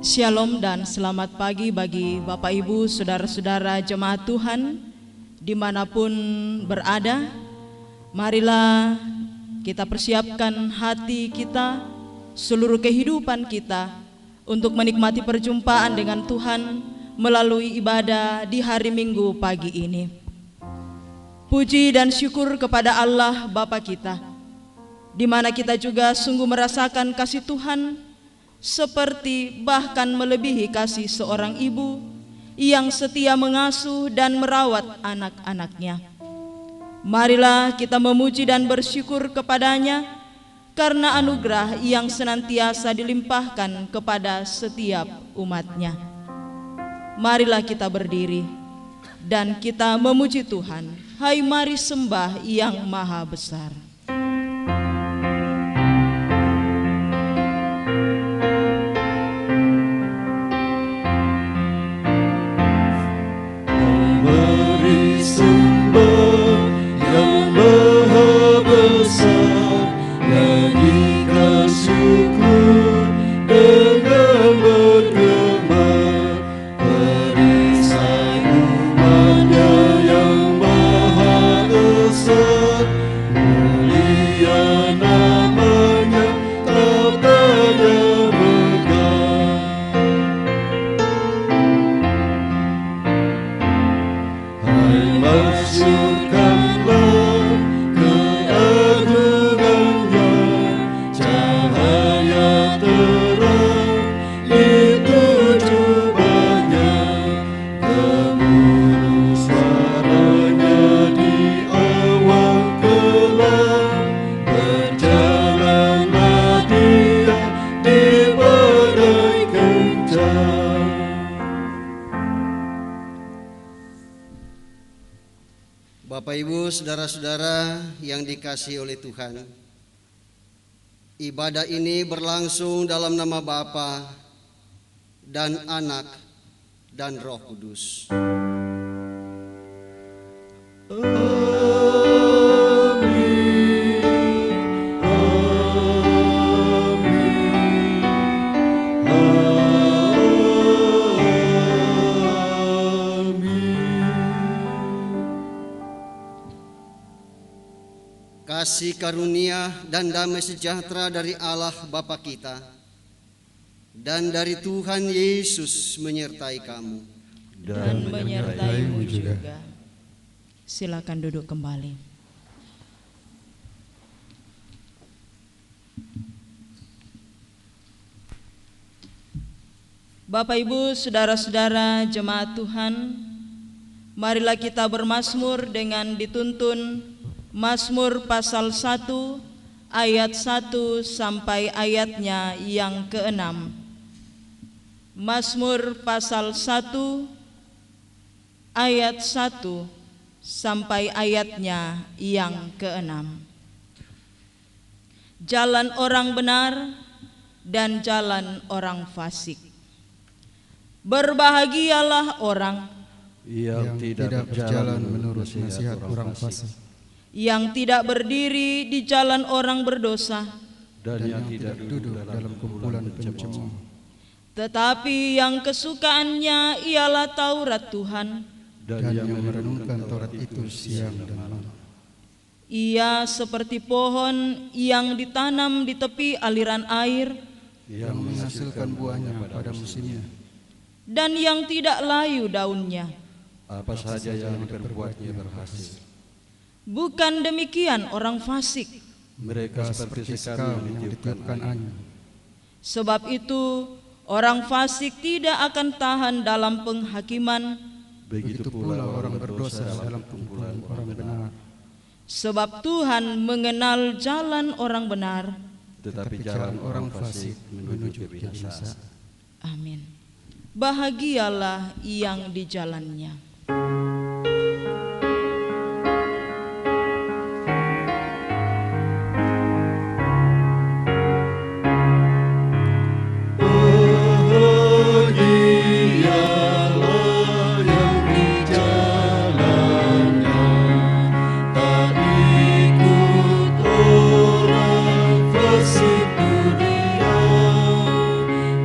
Shalom dan selamat pagi bagi Bapak Ibu, Saudara-saudara jemaat Tuhan dimanapun berada. Marilah kita persiapkan hati kita, seluruh kehidupan kita untuk menikmati perjumpaan dengan Tuhan melalui ibadah di hari Minggu pagi ini. Puji dan syukur kepada Allah Bapa kita, di mana kita juga sungguh merasakan kasih Tuhan seperti bahkan melebihi kasih seorang ibu yang setia mengasuh dan merawat anak-anaknya. Marilah kita memuji dan bersyukur kepadanya karena anugerah yang senantiasa dilimpahkan kepada setiap umatnya. Marilah kita berdiri dan kita memuji Tuhan. Hai, mari sembah yang maha besar. Mari sembah yang maha besar, nyanyikan syukur dengan bergema, perisai umatnya yang maha besar, mulia namanya, tahtanya megah. Hai, masyurkanlah keagungannya, cahaya terang itu jubahnya, gemuruh suaranya di awan gelap, berjalanlah dia di badai kencang. Bapak, Ibu, saudara-saudara yang dikasihi oleh Tuhan, ibadah ini berlangsung dalam nama Bapa dan Anak dan Roh Kudus. Kasih karunia dan damai sejahtera dari Allah Bapa kita dan dari Tuhan Yesus menyertai kamu. Dan menyertaimu juga. Silakan duduk kembali. Bapak, Ibu, saudara-saudara jemaat Tuhan, marilah kita bermazmur dengan dituntun Mazmur pasal 1 ayat 1 sampai ayatnya yang ke-6. Mazmur pasal 1 ayat 1 sampai ayatnya yang ke-6. Jalan orang benar dan jalan orang fasik. Berbahagialah orang yang tidak berjalan menurut nasihat orang fasik, yang tidak berdiri di jalan orang berdosa, dan yang tidak duduk dalam kumpulan pencemooh, tetapi yang kesukaannya ialah Taurat Tuhan, dan yang merenungkan Taurat itu siang dan malam. Ia seperti pohon yang ditanam di tepi aliran air, yang menghasilkan buahnya pada musimnya, dan yang tidak layu daunnya. apa saja yang diperbuatnya berhasil. Bukan demikian orang fasik. Mereka seperti sekam yang ditiupkan angin. Sebab itu orang fasik tidak akan tahan dalam penghakiman, Begitu pula orang berdosa dalam kumpulan orang benar. sebab Tuhan mengenal jalan orang benar. Tetapi jalan orang fasik menuju binasa. Amin. Bahagialah yang di jalannya.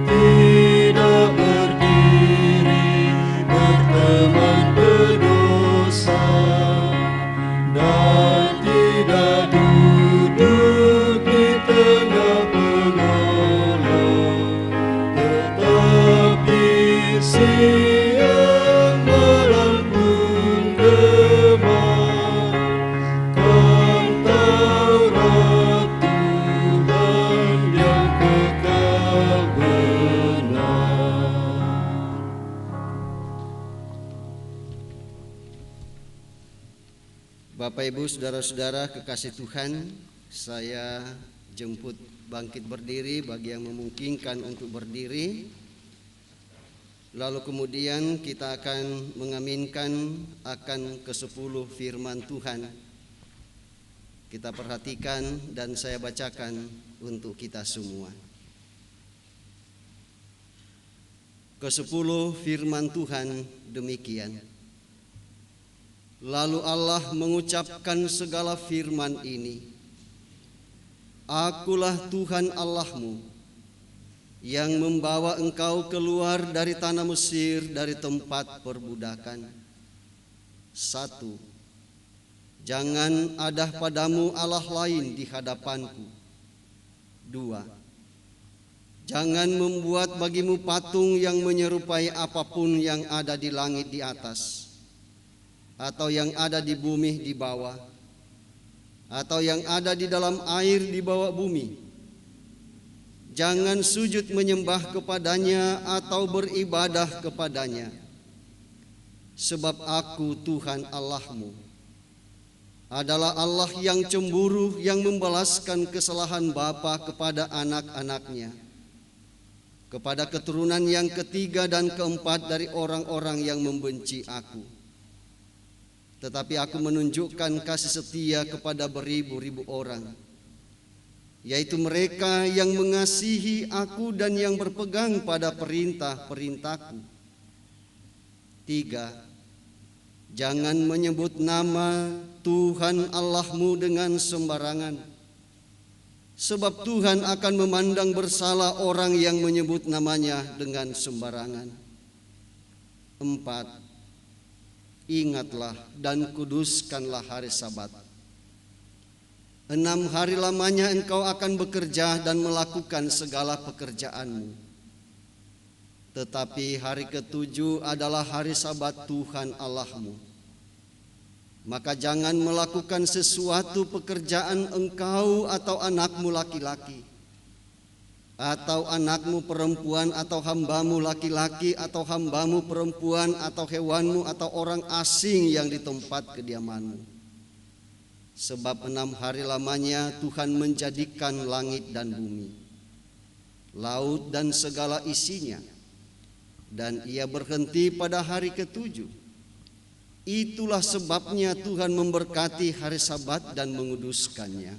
Tidak berdiri berteman berdua. Bapak Ibu, saudara-saudara kekasih Tuhan, saya jemput bangkit berdiri bagi yang memungkinkan untuk berdiri. Lalu kemudian kita akan mengaminkan akan ke-10 firman Tuhan. Kita perhatikan dan saya bacakan untuk kita semua. Ke-10 firman Tuhan demikian. Lalu Allah mengucapkan segala firman ini, Akulah Tuhan Allahmu yang membawa engkau keluar dari tanah Mesir, dari tempat perbudakan. 1. Jangan ada padamu Allah lain di hadapanku. 2. Jangan membuat bagimu patung yang menyerupai apapun yang ada di langit di atas, atau yang ada di bumi di bawah, atau yang ada di dalam air di bawah bumi. Jangan sujud menyembah kepadanya atau beribadah kepadanya, sebab Aku Tuhan Allahmu adalah Allah yang cemburu, yang membalaskan kesalahan bapa kepada anak-anaknya, kepada keturunan yang ketiga dan keempat dari orang-orang yang membenci Aku. Tetapi Aku menunjukkan kasih setia kepada beribu-ribu orang, yaitu mereka yang mengasihi Aku dan yang berpegang pada perintah-perintahku. 3. Jangan menyebut nama Tuhan Allahmu dengan sembarangan, sebab Tuhan akan memandang bersalah orang yang menyebut namanya dengan sembarangan. 4. Ingatlah dan kuduskanlah hari Sabat. 6 hari lamanya engkau akan bekerja dan melakukan segala pekerjaanmu. Tetapi hari ke-7 adalah hari Sabat Tuhan Allahmu. Maka jangan melakukan sesuatu pekerjaan engkau atau anakmu laki-laki, atau anakmu perempuan, atau hambamu laki-laki, atau hambamu perempuan, atau hewanmu, atau orang asing yang di tempat kediamanmu. Sebab 6 hari lamanya Tuhan menjadikan langit dan bumi, laut dan segala isinya, dan Ia berhenti pada hari ke-7. Itulah sebabnya Tuhan memberkati hari Sabat dan menguduskannya.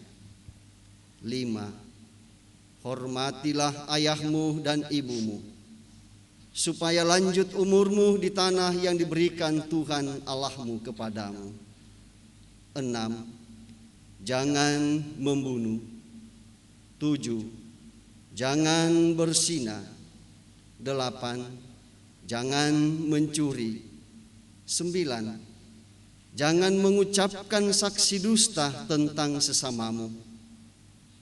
5. Hormatilah ayahmu dan ibumu, supaya lanjut umurmu di tanah yang diberikan Tuhan Allahmu kepadamu. 6. Jangan membunuh. 7. Jangan berzina. 8. Jangan mencuri. 9. Jangan mengucapkan saksi dusta tentang sesamamu.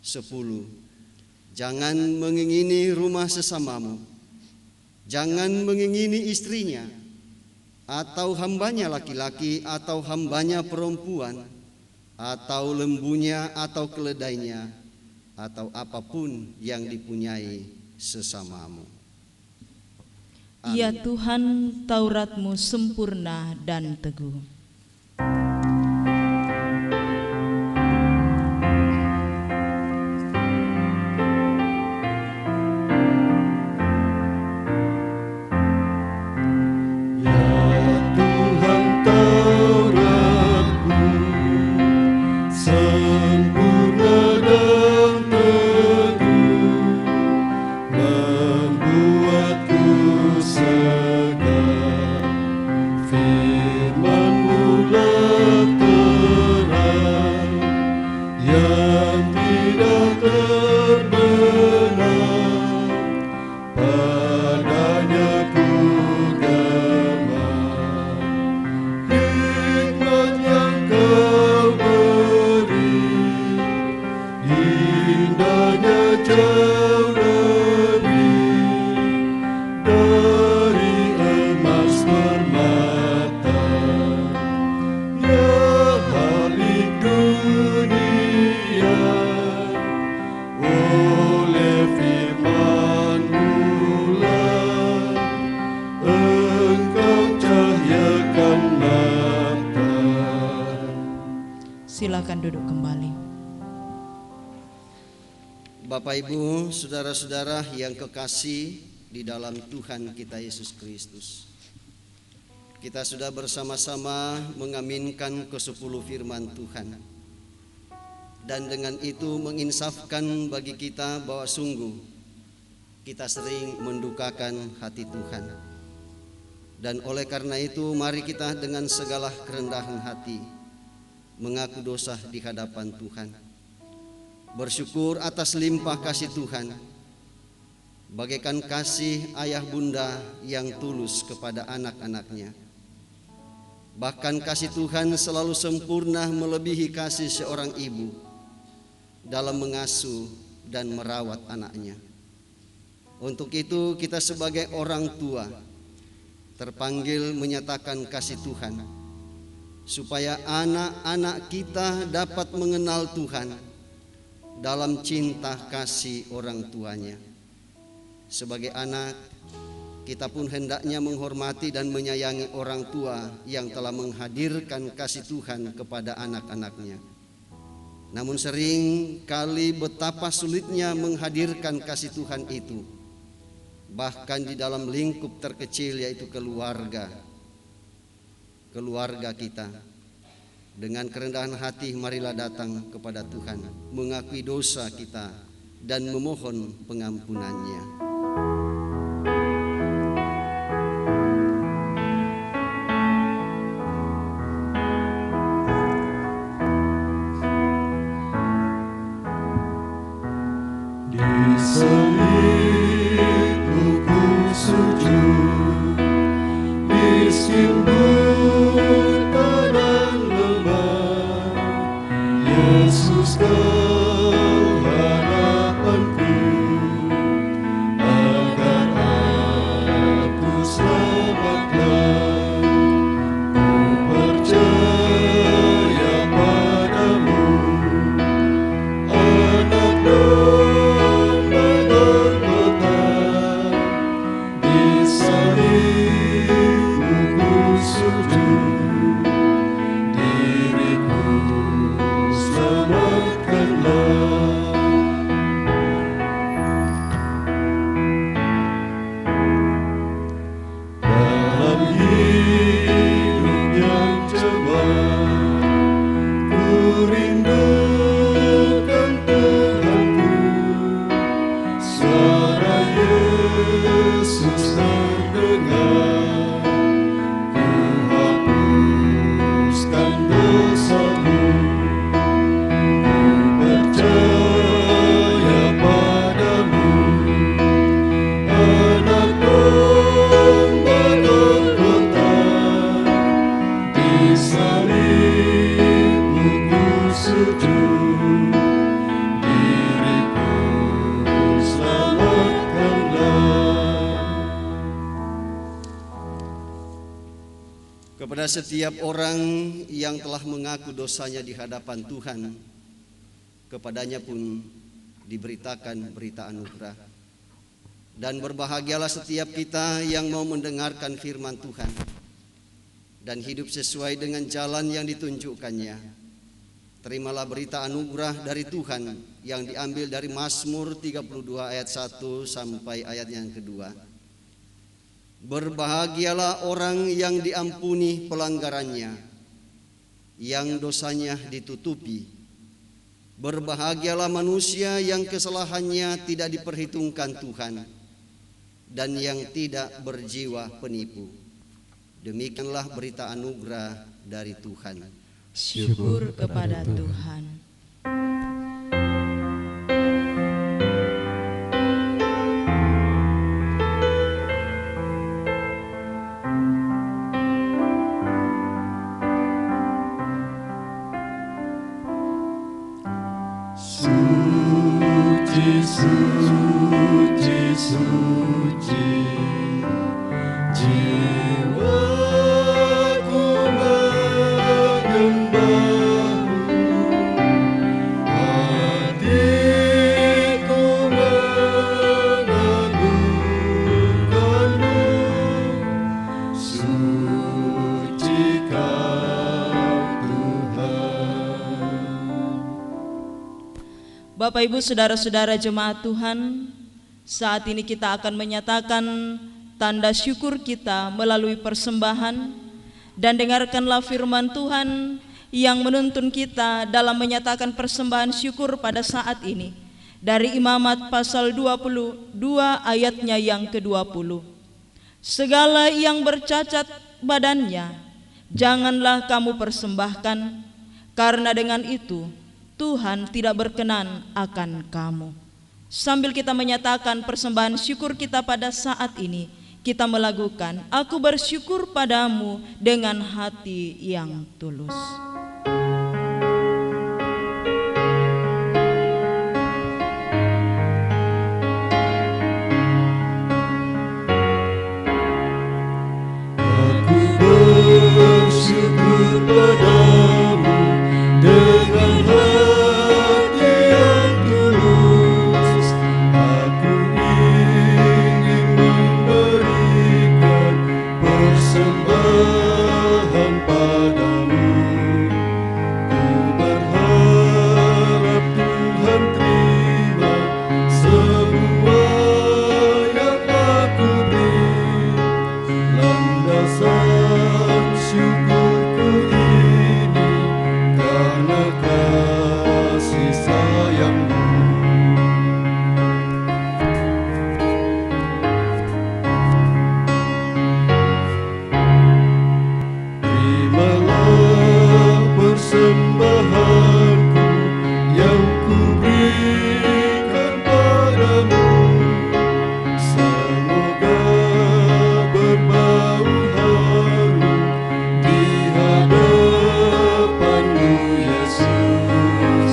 10. Jangan mengingini rumah sesamamu. Jangan mengingini istrinya, atau hambanya laki-laki, atau hambanya perempuan, atau lembunya, atau keledainya, atau apapun yang dipunyai sesamamu. Amin. Ya Tuhan, Taurat-Mu sempurna dan teguh. Bapak Ibu, saudara-saudara yang kekasih di dalam Tuhan kita Yesus Kristus, kita sudah bersama-sama mengaminkan ke-10 firman Tuhan, dan dengan itu menginsafkan bagi kita bahwa sungguh kita sering mendukakan hati Tuhan. Dan oleh karena itu mari kita dengan segala kerendahan hati mengaku dosa di hadapan Tuhan, bersyukur atas limpah kasih Tuhan, bagaikan kasih ayah bunda yang tulus kepada anak-anaknya. Bahkan kasih Tuhan selalu sempurna melebihi kasih seorang ibu dalam mengasuh dan merawat anaknya. Untuk itu kita sebagai orang tua terpanggil menyatakan kasih Tuhan, supaya anak-anak kita dapat mengenal Tuhan dalam cinta kasih orang tuanya. Sebagai anak, kita pun hendaknya menghormati dan menyayangi orang tua yang telah menghadirkan kasih Tuhan kepada anak-anaknya. Namun sering kali betapa sulitnya menghadirkan kasih Tuhan itu, bahkan di dalam lingkup terkecil, yaitu keluarga kita. Dengan kerendahan hati marilah datang kepada Tuhan, mengakui dosa kita dan memohon pengampunannya. Di salibmu ku sujud, miskin buta dan lemah, Yesus kau harapanku, agar aku selamatkan. Ku percaya padamu, anak domba Golgota. Di salibmu ku sujud, diriku selamatkanlah. Dalam hidup yang cemar, ku rindukan Tuhanku. Suara Yesus terdengar, ku hapuskan dosamu. Ku percaya padamu, anak domba Golgota. Di salibmu ku sujud, diriku selamatkanlah. Kepada setiap orang yang telah mengaku dosanya di hadapan Tuhan, kepadanya pun diberitakan berita anugerah. Dan berbahagialah setiap kita yang mau mendengarkan firman Tuhan dan hidup sesuai dengan jalan yang ditunjukkannya. Terimalah berita anugerah dari Tuhan yang diambil dari Mazmur 32 ayat 1 sampai ayat yang kedua. Berbahagialah orang yang diampuni pelanggarannya, yang dosanya ditutupi. Berbahagialah manusia yang kesalahannya tidak diperhitungkan Tuhan, dan yang tidak berjiwa penipu. Demikianlah berita anugerah dari Tuhan. Syukur kepada Tuhan. Suci, suci, suci, jiwaku menyembahmu, hatiku mengagungkanmu. Suci Kau Tuhan. Bapak Ibu saudara-saudara jemaat Tuhan, saat ini kita akan menyatakan tanda syukur kita melalui persembahan, dan dengarkanlah firman Tuhan yang menuntun kita dalam menyatakan persembahan syukur pada saat ini dari Imamat pasal 22 ayatnya yang ke-20. Segala yang bercacat badannya janganlah kamu persembahkan, karena dengan itu Tuhan tidak berkenan akan kamu. Sambil kita menyatakan persembahan syukur kita pada saat ini, kita melakukan aku bersyukur padamu dengan hati yang tulus. Aku bersyukur padamu dengan hati yang tulus. Aku ingin memberikan persembahan padamu. Ku berharap Tuhan terima semua yang aku beri. Landasan syukurku ini karena kasih sayang-Mu. Terimalah persembahanku yang ku berikan padamu. Semoga berbau harum di hadapan-Mu, Yesus.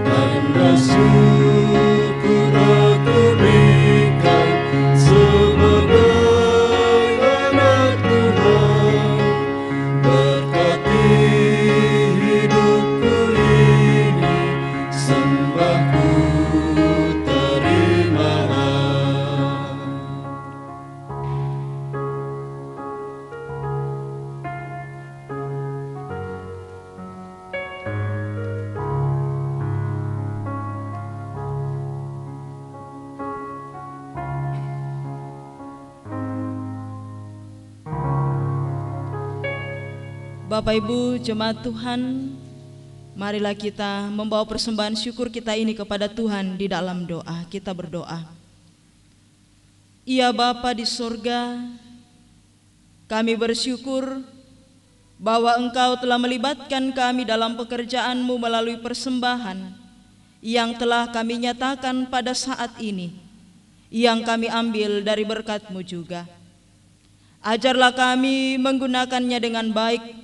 Tanda syukur aku berikan sebagai anak Tuhan. Berkati hidupku ini, sembahku terimalah. Bapak Ibu jemaat Tuhan, marilah kita membawa persembahan syukur kita ini kepada Tuhan di dalam doa. Kita berdoa. Ya Bapa di sorga, kami bersyukur bahwa Engkau telah melibatkan kami dalam pekerjaan-Mu melalui persembahan yang telah kami nyatakan pada saat ini, yang kami ambil dari berkat-Mu juga. Ajarlah kami menggunakannya dengan baik,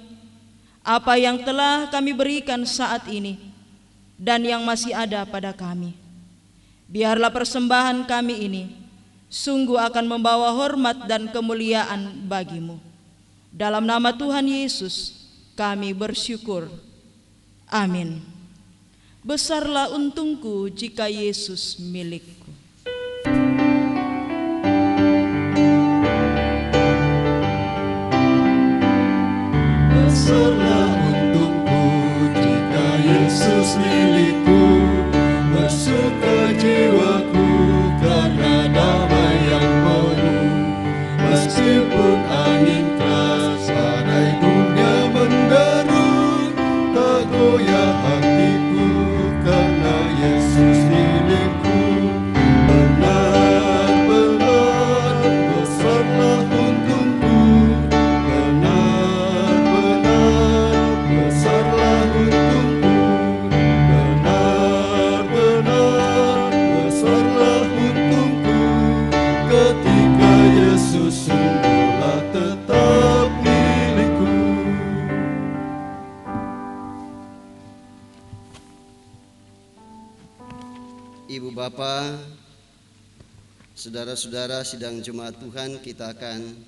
apa yang telah kami berikan saat ini dan yang masih ada pada kami. Biarlah persembahan kami ini sungguh akan membawa hormat dan kemuliaan bagi-Mu. Dalam nama Tuhan Yesus kami bersyukur. Amin. Besarlah untungku jika Yesus milikku. Besarlah untungku jika Yesus milikku. Bersuka jiwaku karena damai yang penuh. Meskipun angin keras badai dunia menderu, tak goyah hatiku karena Yesus milikku. Benar-benar besarlah untungku. Benar-benar besarlah untungku. Benar-benar besarlah untungku ketika Yesus sungguhlah tetap milikku. Ibu Bapa, saudara-saudara sidang jemaat Tuhan, kita akan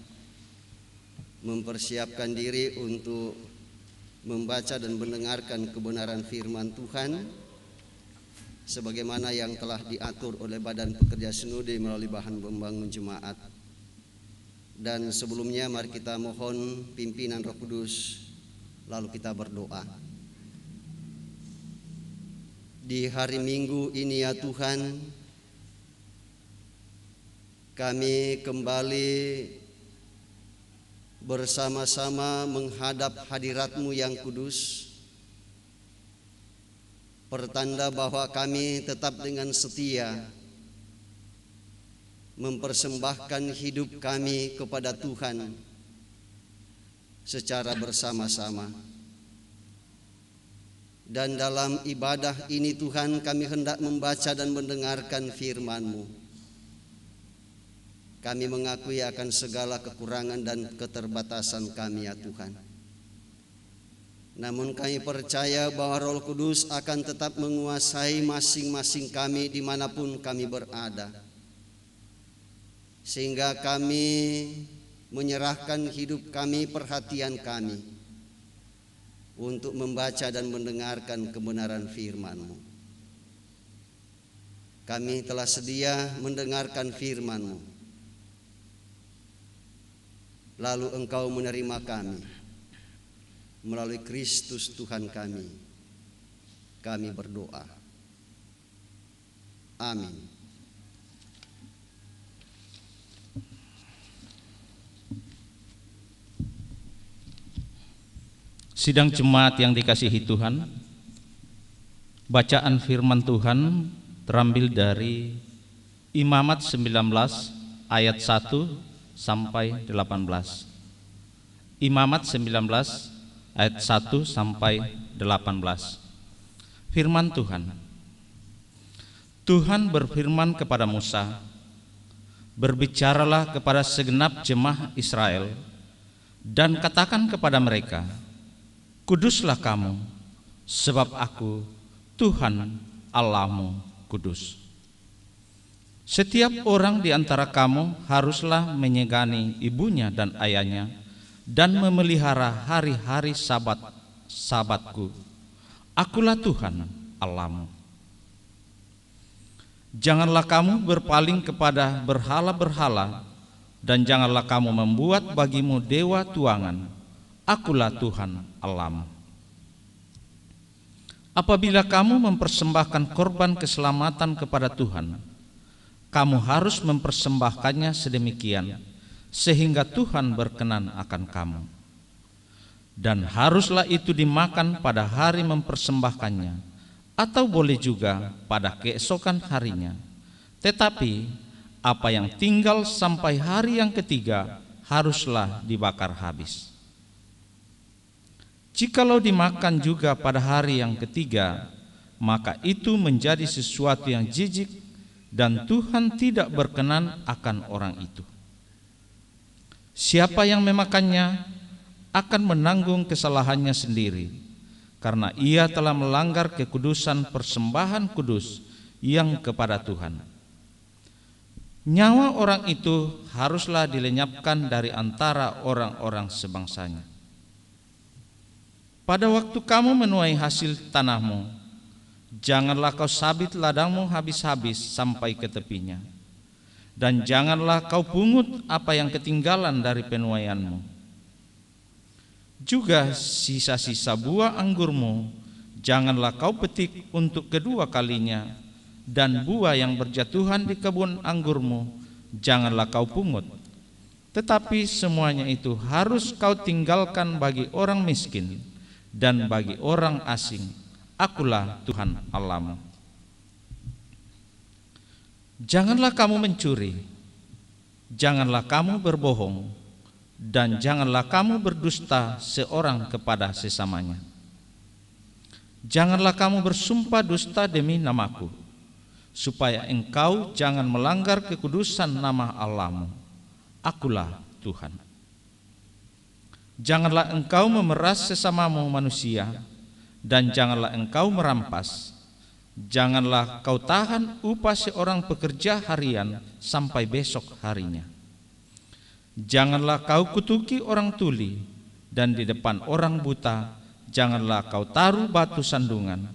mempersiapkan diri untuk membaca dan mendengarkan kebenaran firman Tuhan sebagaimana yang telah diatur oleh Badan Pekerja Sinode melalui bahan membangun jemaat. Dan sebelumnya mari kita mohon pimpinan Roh Kudus, lalu kita berdoa. Di hari Minggu ini ya Tuhan, kami kembali bersama-sama menghadap hadirat-Mu yang kudus, pertanda bahwa kami tetap dengan setia mempersembahkan hidup kami kepada Tuhan secara bersama-sama. Dan dalam ibadah ini Tuhan, kami hendak membaca dan mendengarkan firman-Mu. Kami mengakui akan segala kekurangan dan keterbatasan kami ya Tuhan. Namun kami percaya bahwa Roh Kudus akan tetap menguasai masing-masing kami dimanapun kami berada. Sehingga kami menyerahkan hidup kami, perhatian kami untuk membaca dan mendengarkan kebenaran firman-Mu. Kami telah sedia mendengarkan firman-Mu, lalu Engkau menerima kami melalui Kristus Tuhan kami. Kami berdoa. Amin. Sidang jemaat yang dikasihi Tuhan, bacaan firman Tuhan terambil dari Imamat 19 ayat 1 sampai 18. Imamat 19 ayat 1 sampai 18. Firman Tuhan. Tuhan berfirman kepada Musa, "Berbicaralah kepada segenap jemaah Israel dan katakan kepada mereka, Kuduslah kamu, sebab aku, Tuhan Allahmu, kudus. Setiap orang di antara kamu haruslah menyegani ibunya dan ayahnya dan memelihara hari-hari sabatku. Akulah Tuhan Allahmu. Janganlah kamu berpaling kepada berhala-berhala, dan janganlah kamu membuat bagimu dewa tuangan. Akulah Tuhan Allahmu. Apabila kamu mempersembahkan korban keselamatan kepada Tuhan, kamu harus mempersembahkannya sedemikian sehingga Tuhan berkenan akan kamu. Dan haruslah itu dimakan pada hari mempersembahkannya, atau boleh juga pada keesokan harinya. Tetapi apa yang tinggal sampai hari yang ketiga haruslah dibakar habis. Jikalau dimakan juga pada hari yang ketiga, maka itu menjadi sesuatu yang jijik dan Tuhan tidak berkenan akan orang itu. Siapa yang memakannya akan menanggung kesalahannya sendiri, karena ia telah melanggar kekudusan persembahan kudus yang kepada Tuhan. Nyawa orang itu haruslah dilenyapkan dari antara orang-orang sebangsanya. Pada waktu kamu menuai hasil tanahmu, janganlah kau sabit ladangmu habis-habis sampai ke tepinya, dan janganlah kau pungut apa yang ketinggalan dari penuaianmu. Juga sisa-sisa buah anggurmu janganlah kau petik untuk kedua kalinya, dan buah yang berjatuhan di kebun anggurmu janganlah kau pungut. Tetapi semuanya itu harus kau tinggalkan bagi orang miskin dan bagi orang asing. Akulah Tuhan Allahmu. Janganlah kamu mencuri, janganlah kamu berbohong, dan janganlah kamu berdusta seorang kepada sesamanya. Janganlah kamu bersumpah dusta demi namaku, supaya engkau jangan melanggar kekudusan nama Allahmu. Akulah Tuhan. Janganlah engkau memeras sesamamu manusia, dan janganlah engkau merampas. Janganlah kau tahan upah seorang pekerja harian sampai besok harinya. Janganlah kau kutuki orang tuli, dan di depan orang buta janganlah kau taruh batu sandungan.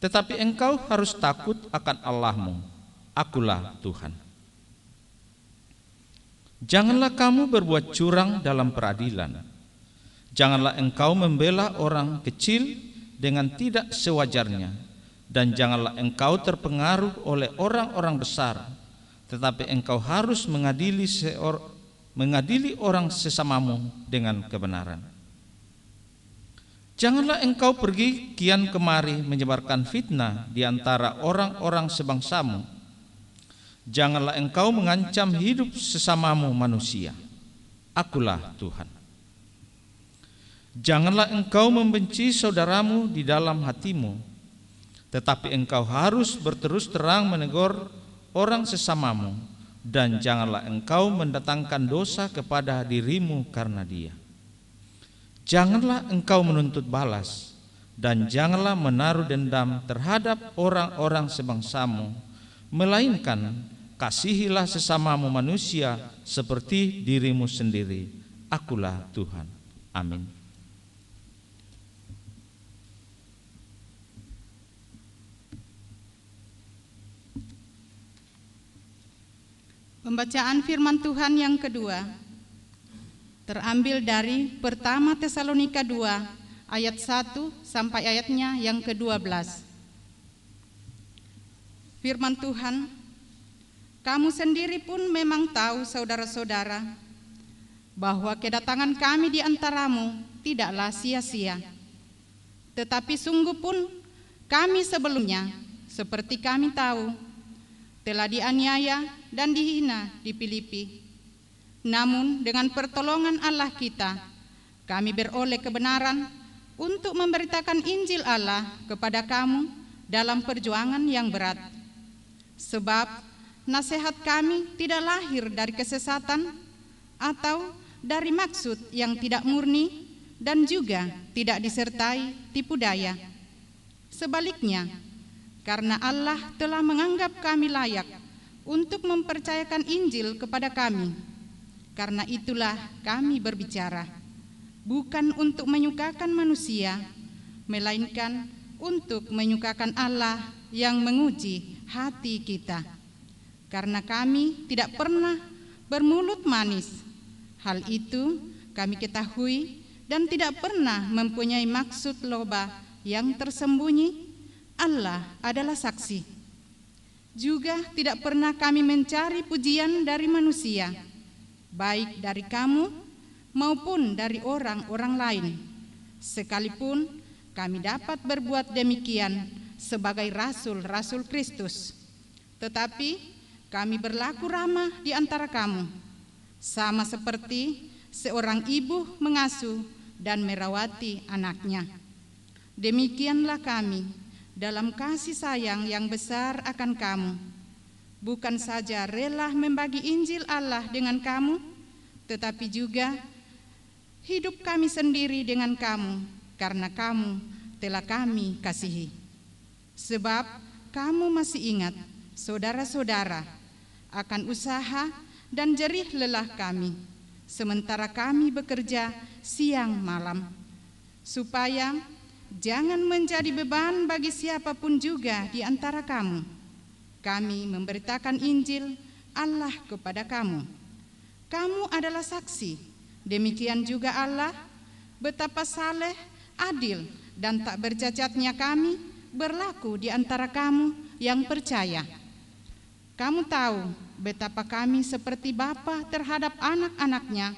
Tetapi engkau harus takut akan Allahmu. Akulah Tuhan. Janganlah kamu berbuat curang dalam peradilan. Janganlah engkau membela orang kecil dengan tidak sewajarnya, dan janganlah engkau terpengaruh oleh orang-orang besar, tetapi engkau harus mengadili orang sesamamu dengan kebenaran. Janganlah engkau pergi kian kemari menyebarkan fitnah di antara orang-orang sebangsamu. Janganlah engkau mengancam hidup sesamamu manusia. Akulah Tuhan. Janganlah engkau membenci saudaramu di dalam hatimu, tetapi engkau harus berterus terang menegur orang sesamamu, dan janganlah engkau mendatangkan dosa kepada dirimu karena dia. Janganlah engkau menuntut balas, dan janganlah menaruh dendam terhadap orang-orang sebangsamu, melainkan kasihilah sesamamu manusia seperti dirimu sendiri. Akulah Tuhan. Amin. Pembacaan firman Tuhan yang kedua terambil dari Pertama Tesalonika 2 ayat 1 sampai ayatnya yang ke-12. Firman Tuhan, kamu sendiri pun memang tahu, saudara-saudara, bahwa kedatangan kami di antaramu tidaklah sia-sia. Tetapi sungguh pun kami sebelumnya, seperti kami tahu, telah dianiaya dan dihina di Filipi. Namun dengan pertolongan Allah kita, kami beroleh kebenaran untuk memberitakan Injil Allah kepada kamu dalam perjuangan yang berat. Sebab nasihat kami tidak lahir dari kesesatan atau dari maksud yang tidak murni, dan juga tidak disertai tipu daya. Sebaliknya, karena Allah telah menganggap kami layak untuk mempercayakan Injil kepada kami, karena itulah kami berbicara, bukan untuk menyukakan manusia, melainkan untuk menyukakan Allah yang menguji hati kita. Karena kami tidak pernah bermulut manis, hal itu kami ketahui, dan tidak pernah mempunyai maksud loba yang tersembunyi. Allah adalah saksi. Juga tidak pernah kami mencari pujian dari manusia, baik dari kamu maupun dari orang-orang lain, sekalipun kami dapat berbuat demikian sebagai rasul-rasul Kristus. Tetapi kami berlaku ramah di antara kamu, sama seperti seorang ibu mengasuh dan merawati anaknya. Demikianlah kami dalam kasih sayang yang besar akan kamu, bukan saja rela membagi Injil Allah dengan kamu, tetapi juga hidup kami sendiri dengan kamu, karena kamu telah kami kasihi. Sebab kamu masih ingat, saudara-saudara, akan usaha dan jerih lelah kami, sementara kami bekerja siang malam, supaya jangan menjadi beban bagi siapapun juga di antara kamu. Kami memberitakan Injil Allah kepada kamu. Kamu adalah saksi, demikian juga Allah, betapa saleh, adil, dan tak bercacatnya kami berlaku di antara kamu yang percaya. Kamu tahu betapa kami seperti bapa terhadap anak-anaknya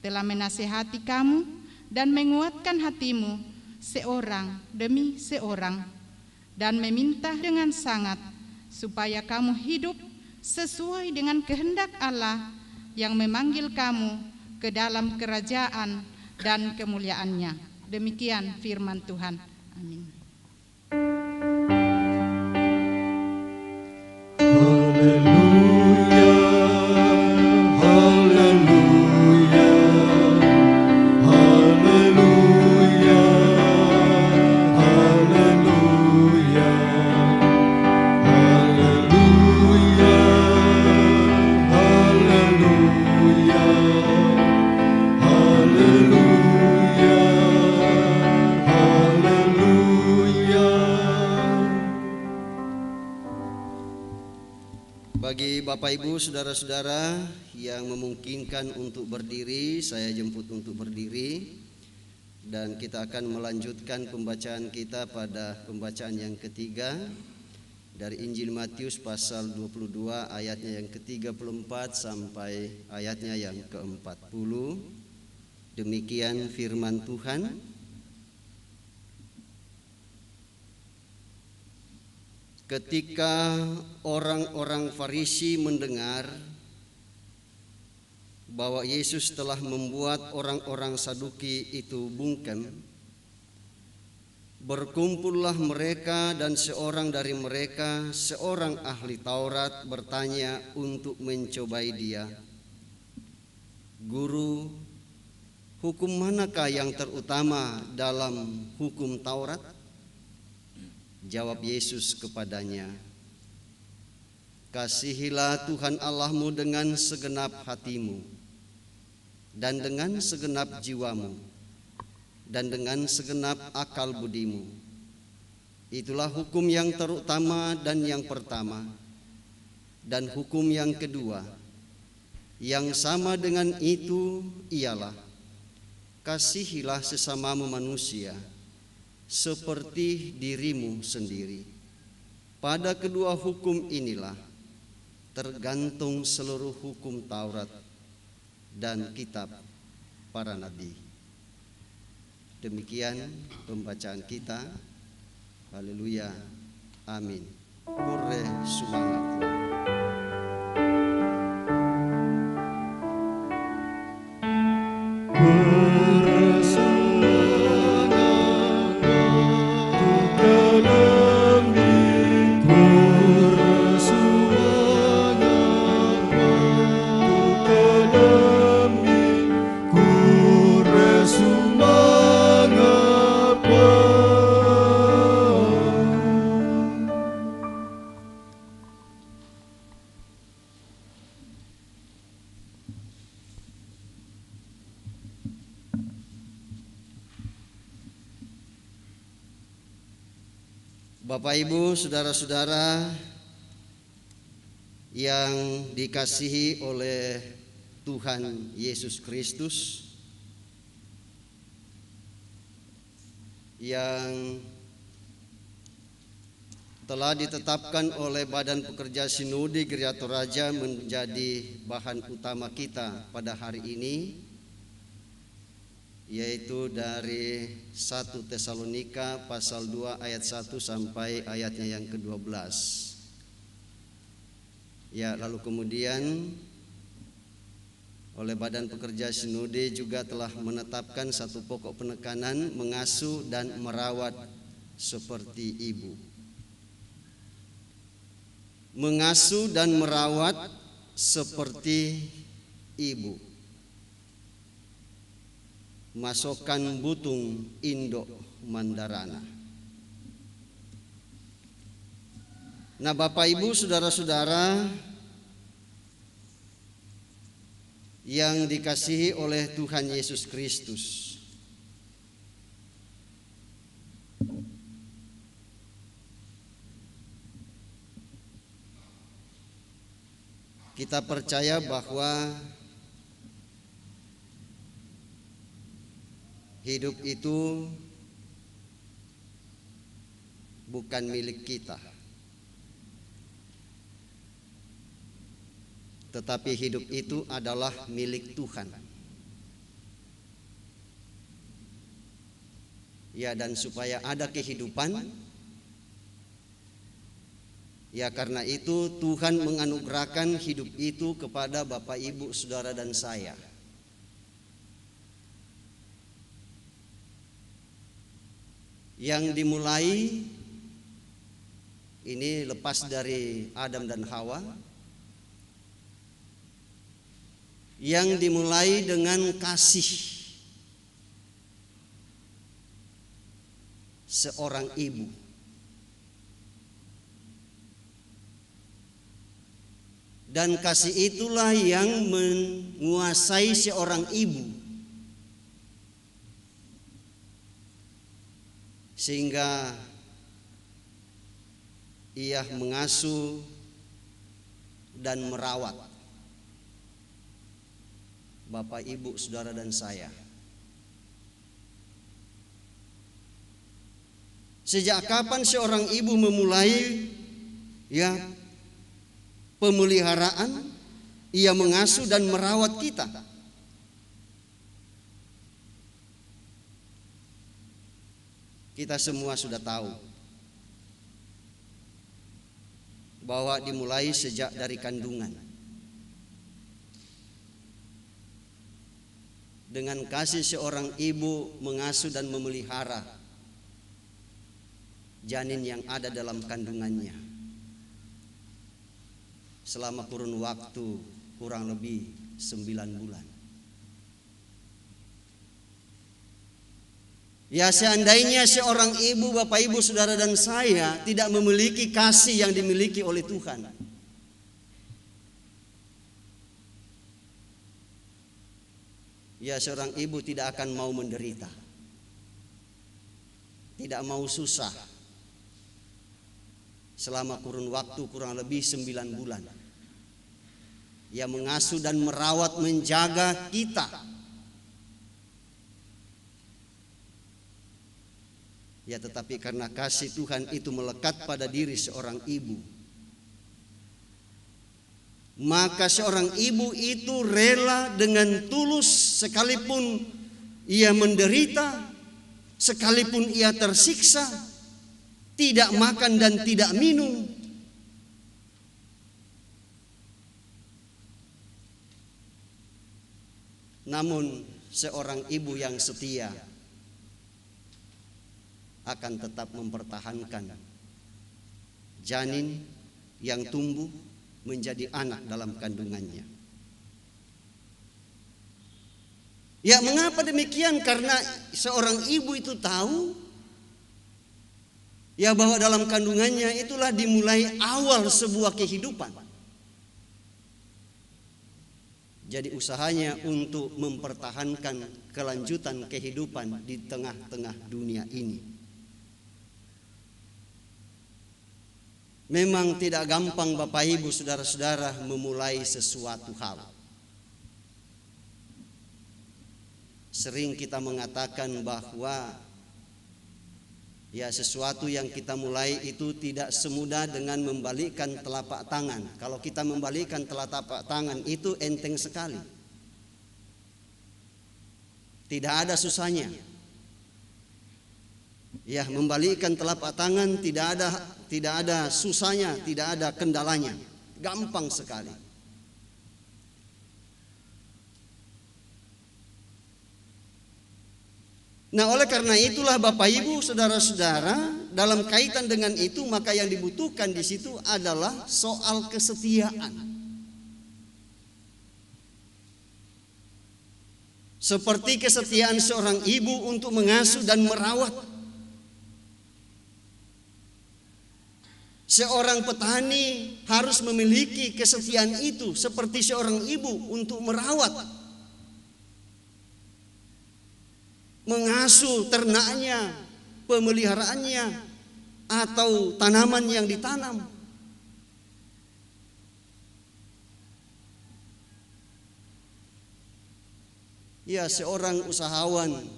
telah menasihati kamu dan menguatkan hatimu seorang demi seorang, dan meminta dengan sangat supaya kamu hidup sesuai dengan kehendak Allah yang memanggil kamu ke dalam kerajaan dan kemuliaannya. Demikian firman Tuhan. Amin. Haleluya, haleluya, haleluya, haleluya, haleluya, haleluya, haleluya, haleluya. Bagi Bapak Ibu, saudara-saudara yang memungkinkan untuk berdiri, saya jemput untuk berdiri. Dan kita akan melanjutkan pembacaan kita pada pembacaan yang ketiga dari Injil Matius pasal 22 ayatnya yang ke-34 sampai ayatnya yang ke-40. Demikian firman Tuhan. Ketika orang-orang Farisi mendengar bahwa Yesus telah membuat orang-orang Saduki itu bungkem, berkumpullah mereka dan seorang dari mereka, seorang ahli Taurat, bertanya untuk mencobai dia, "Guru, hukum manakah yang terutama dalam hukum Taurat?" Jawab Yesus kepadanya, "Kasihilah Tuhan Allahmu dengan segenap hatimu, dan dengan segenap jiwamu, dan dengan segenap akal budimu. Itulah hukum yang terutama dan yang pertama. Dan hukum yang kedua, yang sama dengan itu ialah, kasihilah sesamamu manusia seperti dirimu sendiri. Pada kedua hukum inilah tergantung seluruh hukum Taurat dan kitab para nabi." Demikian pembacaan kita. Haleluya. Amin. Kure sumangaku. Bapak, Ibu, saudara-saudara yang dikasihi oleh Tuhan Yesus Kristus, yang telah ditetapkan oleh Badan Pekerja Sinode Gereja Toraja menjadi bahan utama kita pada hari ini, yaitu dari 1 Tesalonika pasal 2 ayat 1 sampai ayatnya yang ke-12. Ya, lalu kemudian oleh Badan Pekerja Sinode juga telah menetapkan satu pokok penekanan, mengasuh dan merawat seperti ibu. Mengasuh dan merawat seperti ibu. Masokan butung Indo Mandarana. Nah, Bapak, Ibu, saudara-saudara yang dikasihi oleh Tuhan Yesus Kristus, kita percaya bahwa hidup itu bukan milik kita, tetapi hidup itu adalah milik Tuhan. Ya, dan supaya ada kehidupan, ya karena itu Tuhan menganugerahkan hidup itu kepada Bapak, Ibu, saudara dan saya. Yang dimulai ini lepas dari Adam dan Hawa, yang dimulai dengan kasih seorang ibu. Dan kasih itulah yang menguasai seorang ibu, sehingga ia mengasuh dan merawat Bapak, Ibu, saudara dan saya. Sejak kapan seorang ibu memulai pemeliharaan, ia mengasuh dan merawat kita? Kita semua sudah tahu bahwa dimulai sejak dari kandungan. Dengan kasih seorang ibu mengasuh dan memelihara janin yang ada dalam kandungannya selama kurun waktu kurang lebih 9 bulan. Ya, seandainya seorang ibu, Bapak Ibu, Saudara dan saya tidak memiliki kasih yang dimiliki oleh Tuhan, ya seorang ibu tidak akan mau menderita, tidak mau susah selama kurun waktu kurang lebih 9 bulan. Ia mengasuh dan merawat, menjaga kita. Ya, tetapi karena kasih Tuhan itu melekat pada diri seorang ibu, maka seorang ibu itu rela dengan tulus, sekalipun ia menderita, sekalipun ia tersiksa, tidak makan dan tidak minum. Namun seorang ibu yang setia akan tetap mempertahankan janin yang tumbuh menjadi anak dalam kandungannya. Ya, mengapa demikian? Karena seorang ibu itu tahu ya bahwa dalam kandungannya itulah dimulai awal sebuah kehidupan. Jadi usahanya untuk mempertahankan kelanjutan kehidupan di tengah-tengah dunia ini. Memang tidak gampang, Bapak Ibu, Saudara-saudara, memulai sesuatu hal. Sering kita mengatakan bahwa ya sesuatu yang kita mulai itu tidak semudah dengan membalikkan telapak tangan. Kalau kita membalikkan telapak tangan itu enteng sekali, tidak ada susahnya. Ya, membalikkan telapak tangan tidak ada susahnya, tidak ada kendalanya, gampang sekali. Nah, oleh karena itulah Bapak Ibu, Saudara-saudara, dalam kaitan dengan itu maka yang dibutuhkan di situ adalah soal kesetiaan. Seperti kesetiaan seorang ibu untuk mengasuh dan merawat. Seorang petani harus memiliki kesetiaan itu seperti seorang ibu untuk merawat, mengasuh ternaknya, pemeliharaannya, atau tanaman yang ditanam. Ya, seorang usahawan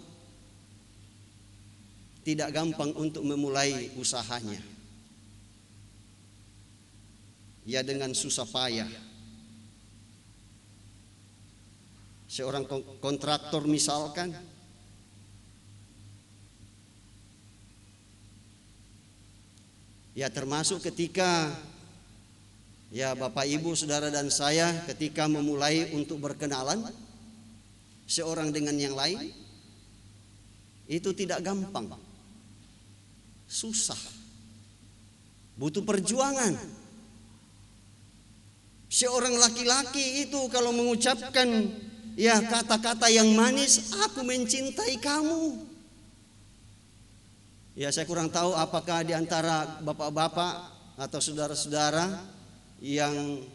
tidak gampang untuk memulai usahanya. Ya, dengan susah payah. Seorang kontraktor misalkan, ya termasuk ketika ya Bapak Ibu, Saudara dan saya ketika memulai untuk berkenalan seorang dengan yang lain, itu tidak gampang, susah, butuh perjuangan. Seorang laki-laki itu kalau mengucapkan ya kata-kata yang manis, aku mencintai kamu. Ya, saya kurang tahu apakah di antara bapak-bapak atau saudara-saudara yang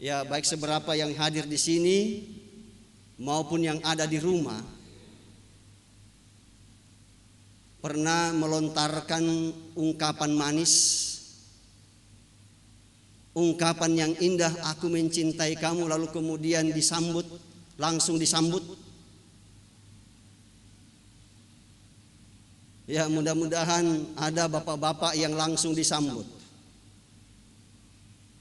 ya baik seberapa yang hadir di sini maupun yang ada di rumah pernah melontarkan ungkapan manis, ungkapan yang indah, aku mencintai kamu, lalu kemudian langsung disambut. Ya, mudah-mudahan ada bapak-bapak yang langsung disambut.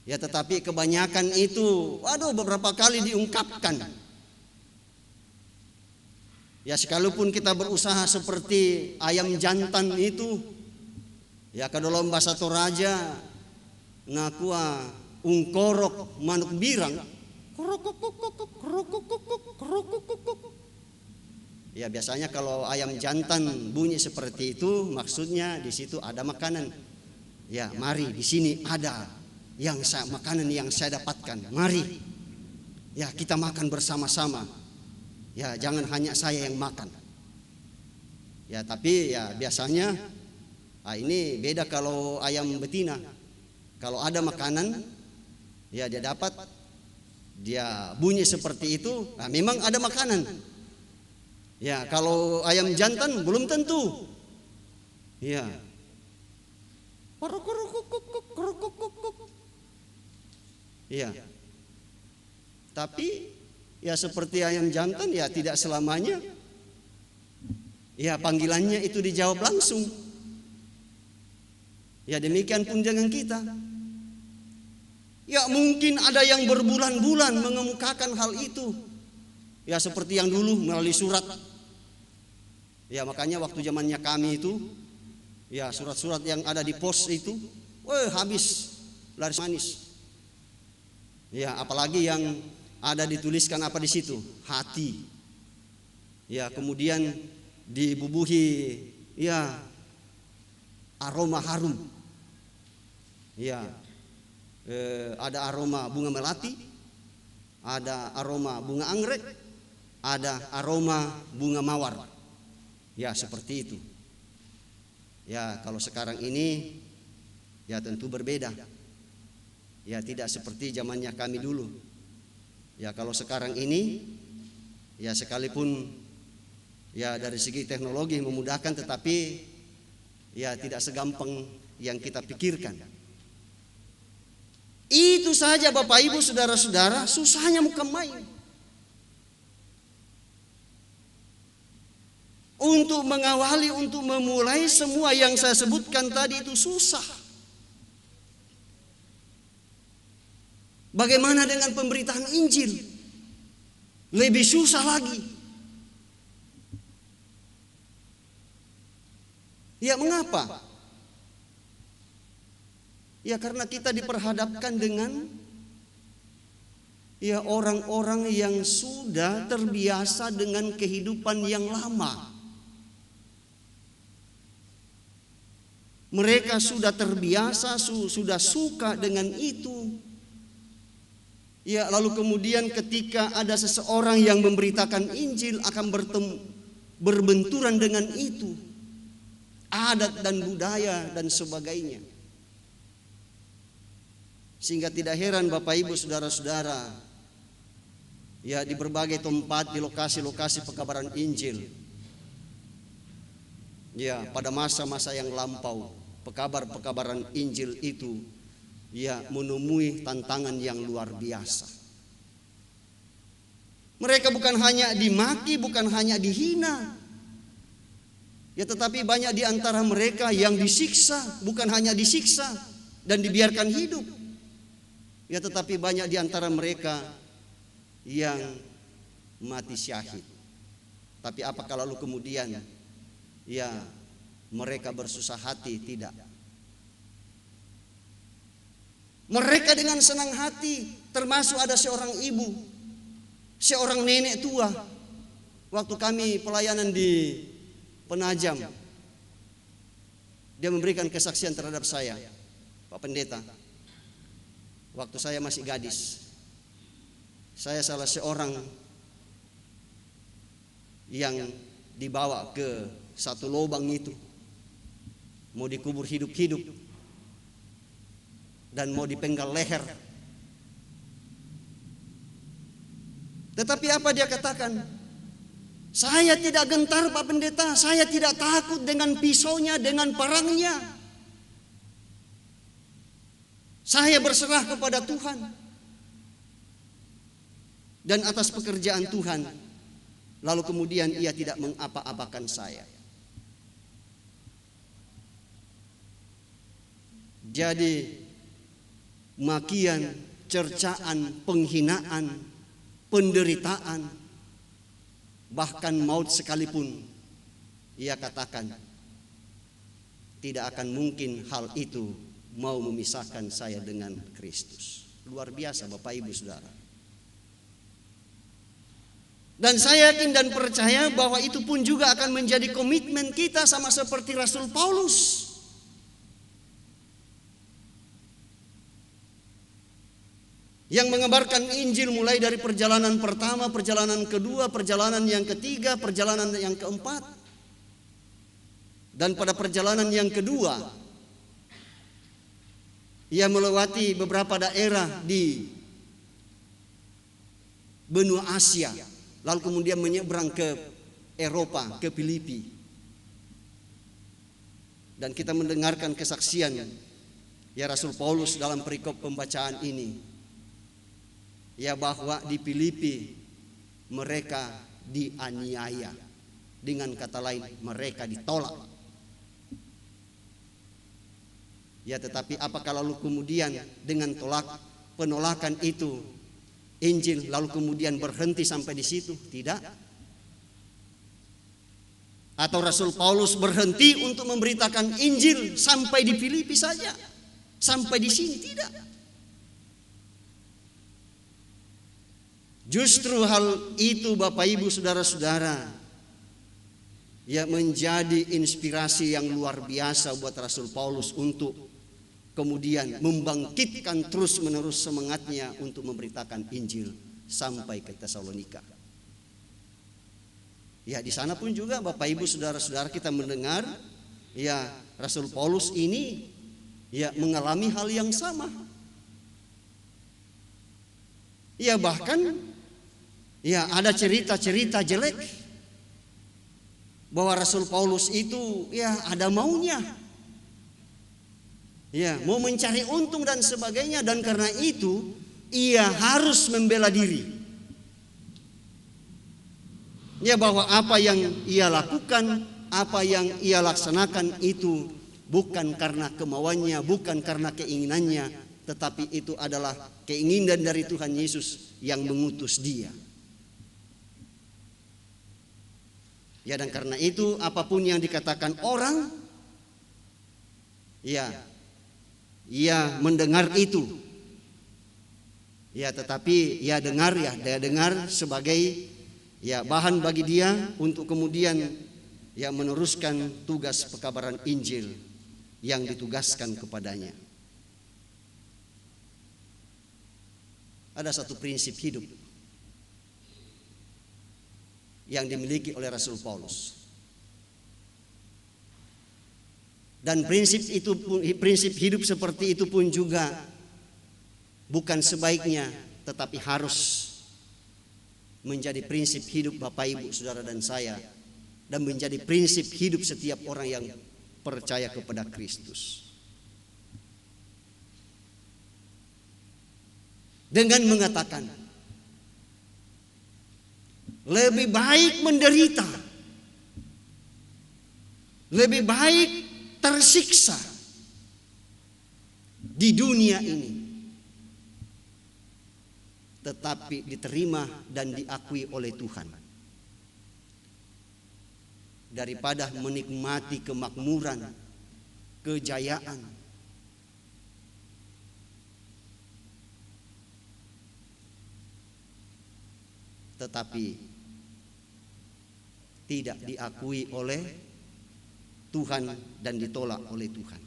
Ya, tetapi kebanyakan itu, waduh, beberapa kali diungkapkan. Ya, sekalipun kita berusaha seperti ayam jantan itu, ya kadolom bahasa Toraja, nakua ungkorok manuk birang, ya biasanya kalau ayam jantan bunyi seperti itu, maksudnya di situ ada makanan. Ya, mari di sini ada makanan yang saya dapatkan. Mari, ya kita makan bersama-sama. Ya, jangan hanya saya yang makan. Ya, tapi ya biasanya ini beda kalau ayam betina. Kalau ada makanan, ya dia dapat, dia bunyi seperti itu, nah memang ada makanan. Ya, kalau ayam jantan belum tentu. Ya. Ya. Tapi ya seperti ayam jantan ya tidak selamanya. Ya, panggilannya itu dijawab langsung. Ya, demikian pun dengan kita. Ya, mungkin ada yang berbulan-bulan mengemukakan hal itu. Ya, seperti yang dulu melalui surat. Ya, makanya waktu zamannya kami itu, ya surat-surat yang ada di pos itu, habis laris manis. Ya, apalagi yang ada dituliskan apa di situ? Hati. Ya, kemudian dibubuhi ya aroma harum. Ya, ada aroma bunga melati, ada aroma bunga anggrek, ada aroma bunga mawar. Ya, seperti itu. Ya, kalau sekarang ini ya tentu berbeda. Ya, tidak seperti zamannya kami dulu. Ya, kalau sekarang ini ya sekalipun ya dari segi teknologi memudahkan, tetapi ya tidak segampang yang kita pikirkan. Itu saja Bapak Ibu saudara-saudara, susahnya bukan main. Untuk mengawali, untuk memulai semua yang saya sebutkan tadi itu susah. Bagaimana dengan pemberitaan Injil? Lebih susah lagi. Ya, mengapa? Ya, karena kita diperhadapkan dengan ya orang-orang yang sudah terbiasa dengan kehidupan yang lama. Mereka sudah terbiasa, sudah suka dengan itu. Ya, lalu kemudian ketika ada seseorang yang memberitakan Injil akan berbenturan dengan itu. Adat dan budaya dan sebagainya. Sehingga tidak heran Bapak Ibu saudara-saudara, ya di berbagai tempat, di lokasi-lokasi pekabaran Injil, ya pada masa-masa yang lampau, pekabar-pekabaran Injil itu ya menemui tantangan yang luar biasa. Mereka bukan hanya dimaki, bukan hanya dihina, ya tetapi banyak di antara mereka yang disiksa, bukan hanya disiksa dan dibiarkan hidup. Ya, tetapi banyak di antara mereka yang mati syahid. Tapi apakah lalu kemudian ya mereka bersusah hati? Tidak. Mereka dengan senang hati, termasuk ada seorang ibu, seorang nenek tua. Waktu kami pelayanan di Penajam, dia memberikan kesaksian terhadap saya, Pak Pendeta. Waktu saya masih gadis, saya salah seorang yang dibawa ke satu lubang itu, mau dikubur hidup-hidup dan mau dipenggal leher. Tetapi apa dia katakan? Saya tidak gentar Pak Pendeta, saya tidak takut dengan pisaunya, dengan parangnya. Saya berserah kepada Tuhan. Dan atas pekerjaan Tuhan, lalu kemudian ia tidak mengapa-apakan saya. jadi makian, cercaan, penghinaan, penderitaan, bahkan maut sekalipun, ia katakan tidak akan mungkin hal itu mau memisahkan saya dengan Kristus. Luar biasa Bapak Ibu Saudara. Dan saya yakin dan percaya bahwa itu pun juga akan menjadi komitmen kita, sama seperti Rasul Paulus. Yang mengabarkan Injil mulai dari perjalanan pertama, perjalanan kedua, perjalanan yang ketiga, perjalanan yang keempat. Dan pada perjalanan yang kedua, ia melewati beberapa daerah di benua Asia, lalu kemudian menyeberang ke Eropa, ke Filipi. Dan kita mendengarkan kesaksian ya Rasul Paulus dalam perikop pembacaan ini, ya bahwa di Filipi mereka dianiaya, dengan kata lain mereka ditolak. Ya, tetapi apakah lalu kemudian dengan penolakan itu Injil lalu kemudian berhenti sampai di situ? Tidak. Atau Rasul Paulus berhenti untuk memberitakan Injil sampai di Filipi saja, sampai di sini? Tidak. Justru hal itu Bapak Ibu Saudara-saudara ya menjadi inspirasi yang luar biasa buat Rasul Paulus untuk kemudian membangkitkan terus-menerus semangatnya untuk memberitakan Injil sampai ke Tesalonika. Ya, di sana pun juga Bapak Ibu Saudara-saudara kita mendengar ya Rasul Paulus ini ya mengalami hal yang sama. Ya, bahkan ya ada cerita-cerita jelek bahwa Rasul Paulus itu ya ada maunya, ya mau mencari untung dan sebagainya, dan karena itu ia harus membela diri. Ya, bahwa apa yang ia lakukan, apa yang ia laksanakan itu bukan karena kemauannya, bukan karena keinginannya, tetapi itu adalah keinginan dari Tuhan Yesus yang mengutus dia. Ya, dan karena itu apapun yang dikatakan orang, ya, ia mendengar itu. Ya, tetapi ia dengar dia dengar sebagai ya bahan bagi dia untuk kemudian ya meneruskan tugas pekabaran Injil yang ditugaskan kepadanya. Ada satu prinsip hidup yang dimiliki oleh Rasul Paulus. Dan prinsip hidup seperti itu pun juga bukan sebaiknya, tetapi harus menjadi prinsip hidup Bapak Ibu Saudara dan saya, dan menjadi prinsip hidup setiap orang yang percaya kepada Kristus. Dengan mengatakan lebih baik menderita, lebih baik tersiksa di dunia ini, tetapi diterima dan diakui oleh Tuhan, daripada menikmati kemakmuran, kejayaan, tetapi tidak diakui oleh Tuhan dan ditolak oleh Tuhan.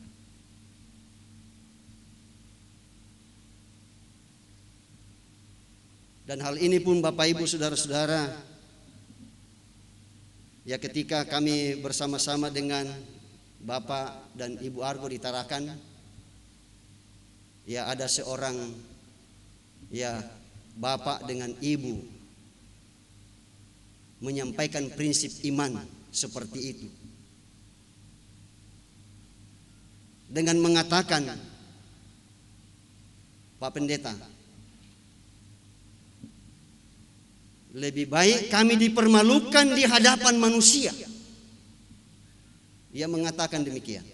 Dan hal ini pun Bapak Ibu Saudara-saudara, ya ketika kami bersama-sama dengan Bapak dan Ibu Argo di Tarakan, ya ada seorang ya bapak dengan ibu menyampaikan prinsip iman seperti itu, dengan mengatakan, Pak Pendeta, lebih baik kami dipermalukan di hadapan manusia. Ia mengatakan demikian.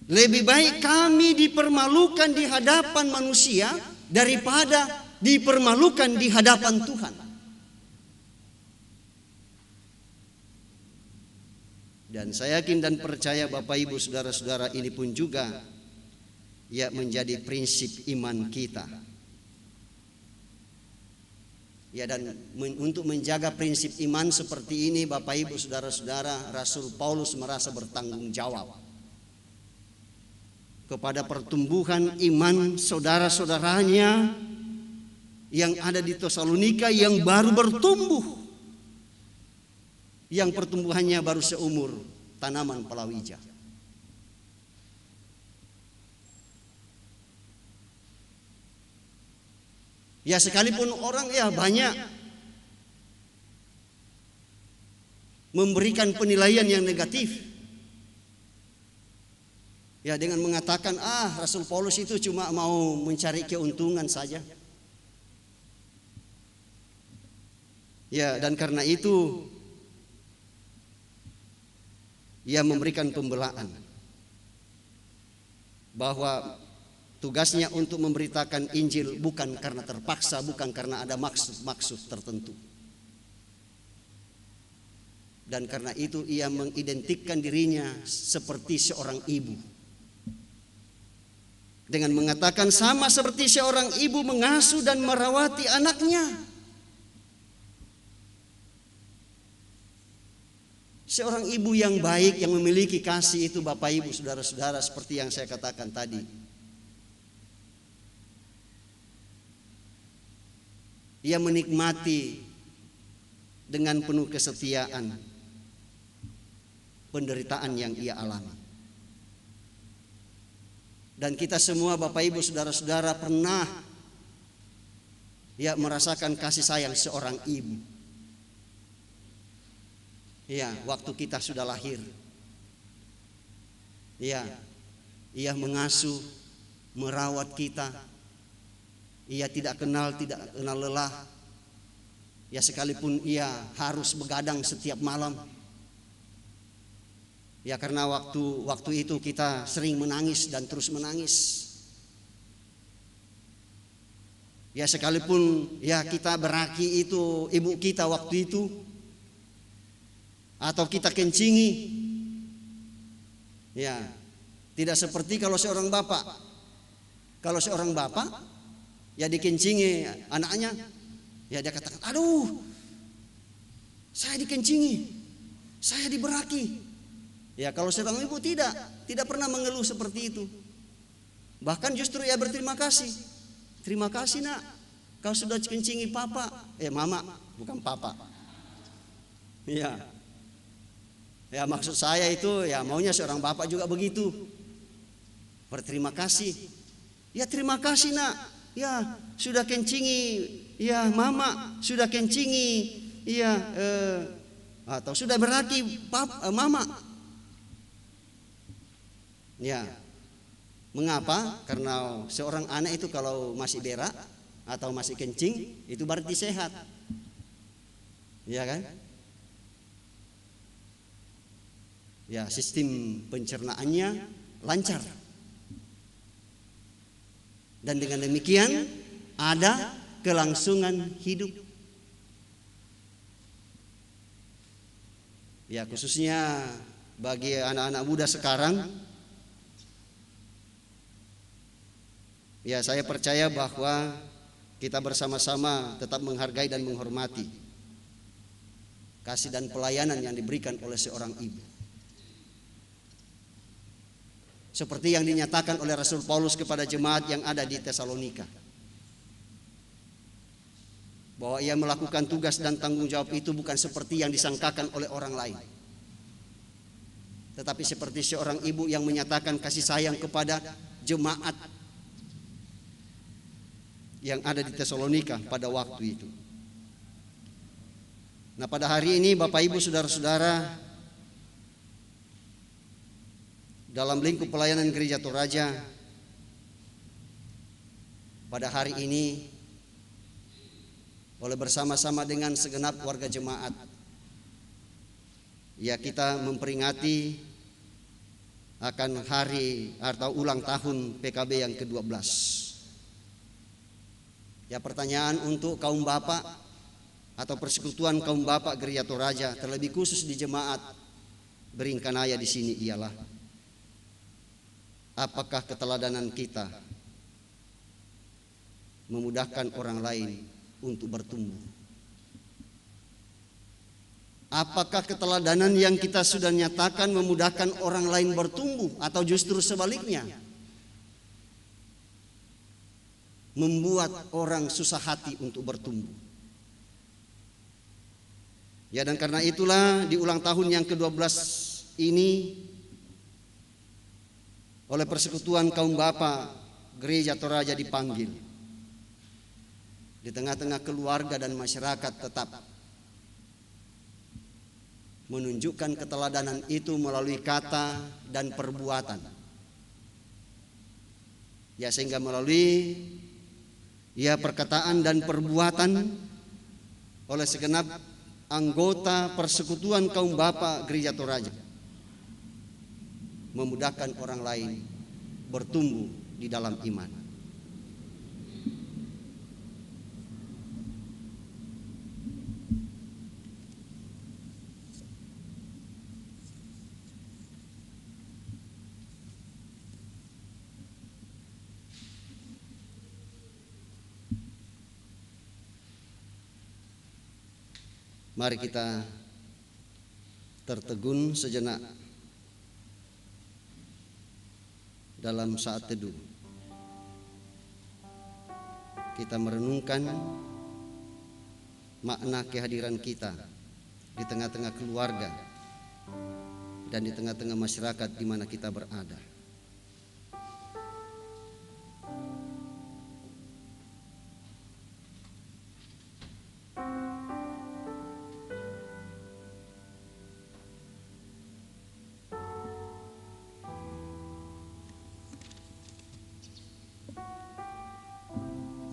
Lebih baik kami dipermalukan di hadapan manusia daripada dipermalukan di hadapan Tuhan. Dan saya yakin dan percaya Bapak Ibu saudara-saudara, ini pun juga ya menjadi prinsip iman kita. Ya, dan untuk menjaga prinsip iman seperti ini Bapak Ibu saudara-saudara, Rasul Paulus merasa bertanggung jawab kepada pertumbuhan iman saudara-saudaranya yang ada di Tesalonika yang baru bertumbuh, yang pertumbuhannya baru seumur tanaman palawija. Ya, sekalipun orang ya banyak memberikan penilaian yang negatif, ya, dengan mengatakan Rasul Paulus itu cuma mau mencari keuntungan saja. Ya, dan karena itu ia memberikan pembelaan bahwa tugasnya untuk memberitakan Injil bukan karena terpaksa, bukan karena ada maksud-maksud tertentu. Dan karena itu ia mengidentikan dirinya seperti seorang ibu, dengan mengatakan sama seperti seorang ibu mengasuh dan merawati anaknya. Seorang ibu yang baik, yang memiliki kasih itu Bapak Ibu saudara-saudara, seperti yang saya katakan tadi, ia menikmati dengan penuh kesetiaan penderitaan yang ia alami. Dan kita semua Bapak Ibu saudara-saudara pernah ya merasakan kasih sayang seorang ibu. Ya, waktu kita sudah lahir. Ya, ia mengasuh, merawat kita. Ia tidak kenal lelah. Ya, sekalipun ia harus begadang setiap malam. Ya, karena waktu itu kita sering menangis dan terus menangis. Ya, sekalipun ya kita beraki itu ibu kita waktu itu, atau kita kencingi, ya tidak seperti kalau seorang bapak. Kalau seorang bapak ya dikencingi anaknya, ya dia katakan, aduh, saya dikencingi, saya diberaki. Ya, kalau seorang ibu tidak pernah mengeluh seperti itu. Bahkan justru ia berterima kasih. Terima kasih nak, kau sudah kencingi papa, mama, bukan papa. Ya, maksud saya itu ya maunya seorang bapak juga begitu. Berterima kasih. Ya, terima kasih nak. Ya, sudah kencingi. Ya, mama sudah kencingi. Ya, atau sudah berarti mama. Ya. Mengapa? Karena seorang anak itu kalau masih berak atau masih kencing itu berarti sehat. Ya kan? Ya, sistem pencernaannya lancar. Dan dengan demikian ada kelangsungan hidup. Ya, khususnya bagi anak-anak muda sekarang, ya saya percaya bahwa kita bersama-sama tetap menghargai dan menghormati kasih dan pelayanan yang diberikan oleh seorang ibu. Seperti yang dinyatakan oleh Rasul Paulus kepada jemaat yang ada di Tesalonika, bahwa ia melakukan tugas dan tanggung jawab itu bukan seperti yang disangkakan oleh orang lain, tetapi seperti seorang ibu yang menyatakan kasih sayang kepada jemaat yang ada di Tesalonika pada waktu itu. Nah, pada hari ini Bapak Ibu saudara-saudara, dalam lingkup pelayanan Gereja Toraja, pada hari ini oleh bersama-sama dengan segenap warga jemaat, ya kita memperingati akan hari atau ulang tahun PKB yang ke-12. Ya, pertanyaan untuk kaum bapak atau persekutuan kaum bapak Gereja Toraja, terlebih khusus di jemaat Beringkanaya di sini ialah, apakah keteladanan kita memudahkan orang lain untuk bertumbuh? Apakah keteladanan yang kita sudah nyatakan memudahkan orang lain bertumbuh, atau justru sebaliknya membuat orang susah hati untuk bertumbuh? Ya, dan karena itulah di ulang tahun yang ke-12 ini oleh persekutuan kaum bapak Gereja Toraja dipanggil di tengah-tengah keluarga dan masyarakat tetap menunjukkan keteladanan itu melalui kata dan perbuatan. Ya, sehingga melalui perkataan dan perbuatan oleh segenap anggota persekutuan kaum bapak Gereja Toraja memudahkan orang lain bertumbuh di dalam iman. Mari kita tertegun sejenak dalam saat teduh. Kita merenungkan makna kehadiran kita di tengah-tengah keluarga dan di tengah-tengah masyarakat di mana kita berada.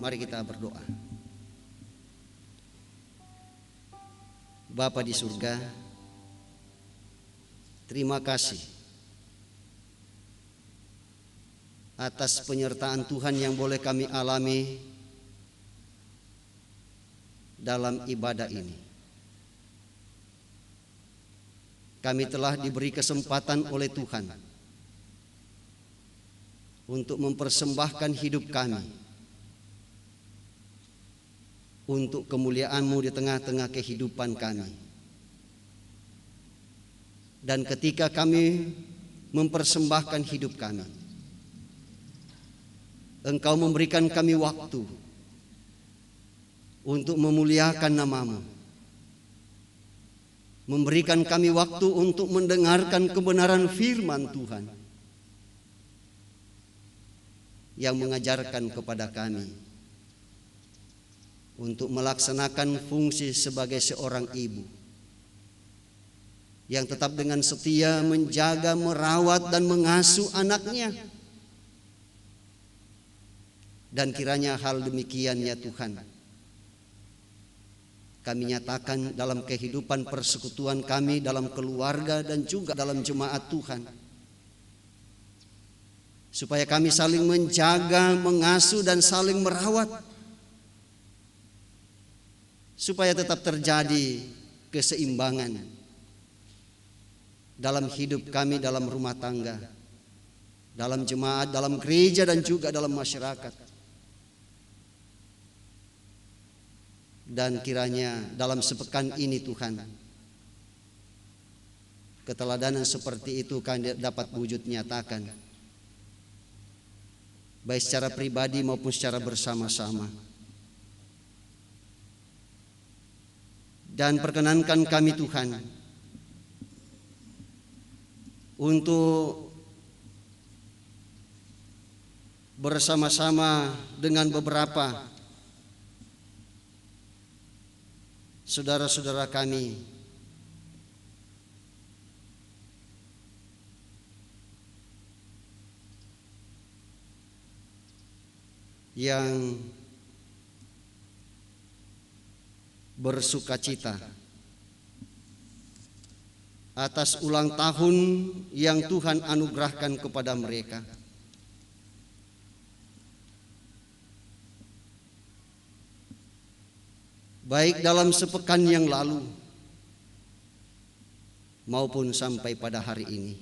Mari kita berdoa. Bapa di surga, terima kasih atas penyertaan Tuhan yang boleh kami alami dalam ibadah ini. Kami telah diberi kesempatan oleh Tuhan untuk mempersembahkan hidup kami untuk kemuliaan-Mu di tengah-tengah kehidupan kami. Dan ketika kami mempersembahkan hidup kami, Engkau memberikan kami waktu untuk memuliakan nama-Mu, memberikan kami waktu untuk mendengarkan kebenaran firman Tuhan yang mengajarkan kepada kami untuk melaksanakan fungsi sebagai seorang ibu yang tetap dengan setia menjaga, merawat, dan mengasuh anaknya. Dan kiranya hal demikian ya Tuhan kami nyatakan dalam kehidupan persekutuan kami, dalam keluarga, dan juga dalam jemaat Tuhan, supaya kami saling menjaga, mengasuh, dan saling merawat, supaya tetap terjadi keseimbangan dalam hidup kami, dalam rumah tangga, dalam jemaat, dalam gereja, dan juga dalam masyarakat. Dan kiranya dalam sepekan ini Tuhan, keteladanan seperti itu kami dapat wujud nyatakan, baik secara pribadi maupun secara bersama-sama. Dan perkenankan kami Tuhan untuk bersama-sama dengan beberapa saudara-saudara kami yang bersukacita atas ulang tahun yang Tuhan anugerahkan kepada mereka. Baik dalam sepekan yang lalu maupun sampai pada hari ini.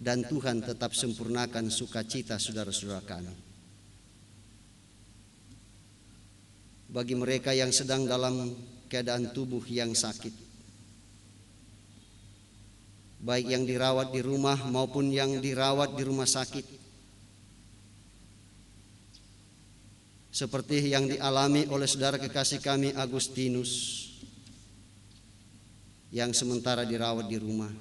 Dan Tuhan tetap sempurnakan sukacita saudara-saudara kami. Bagi mereka yang sedang dalam keadaan tubuh yang sakit, baik yang dirawat di rumah maupun yang dirawat di rumah sakit, seperti yang dialami oleh saudara kekasih kami Agustinus yang sementara dirawat di rumah,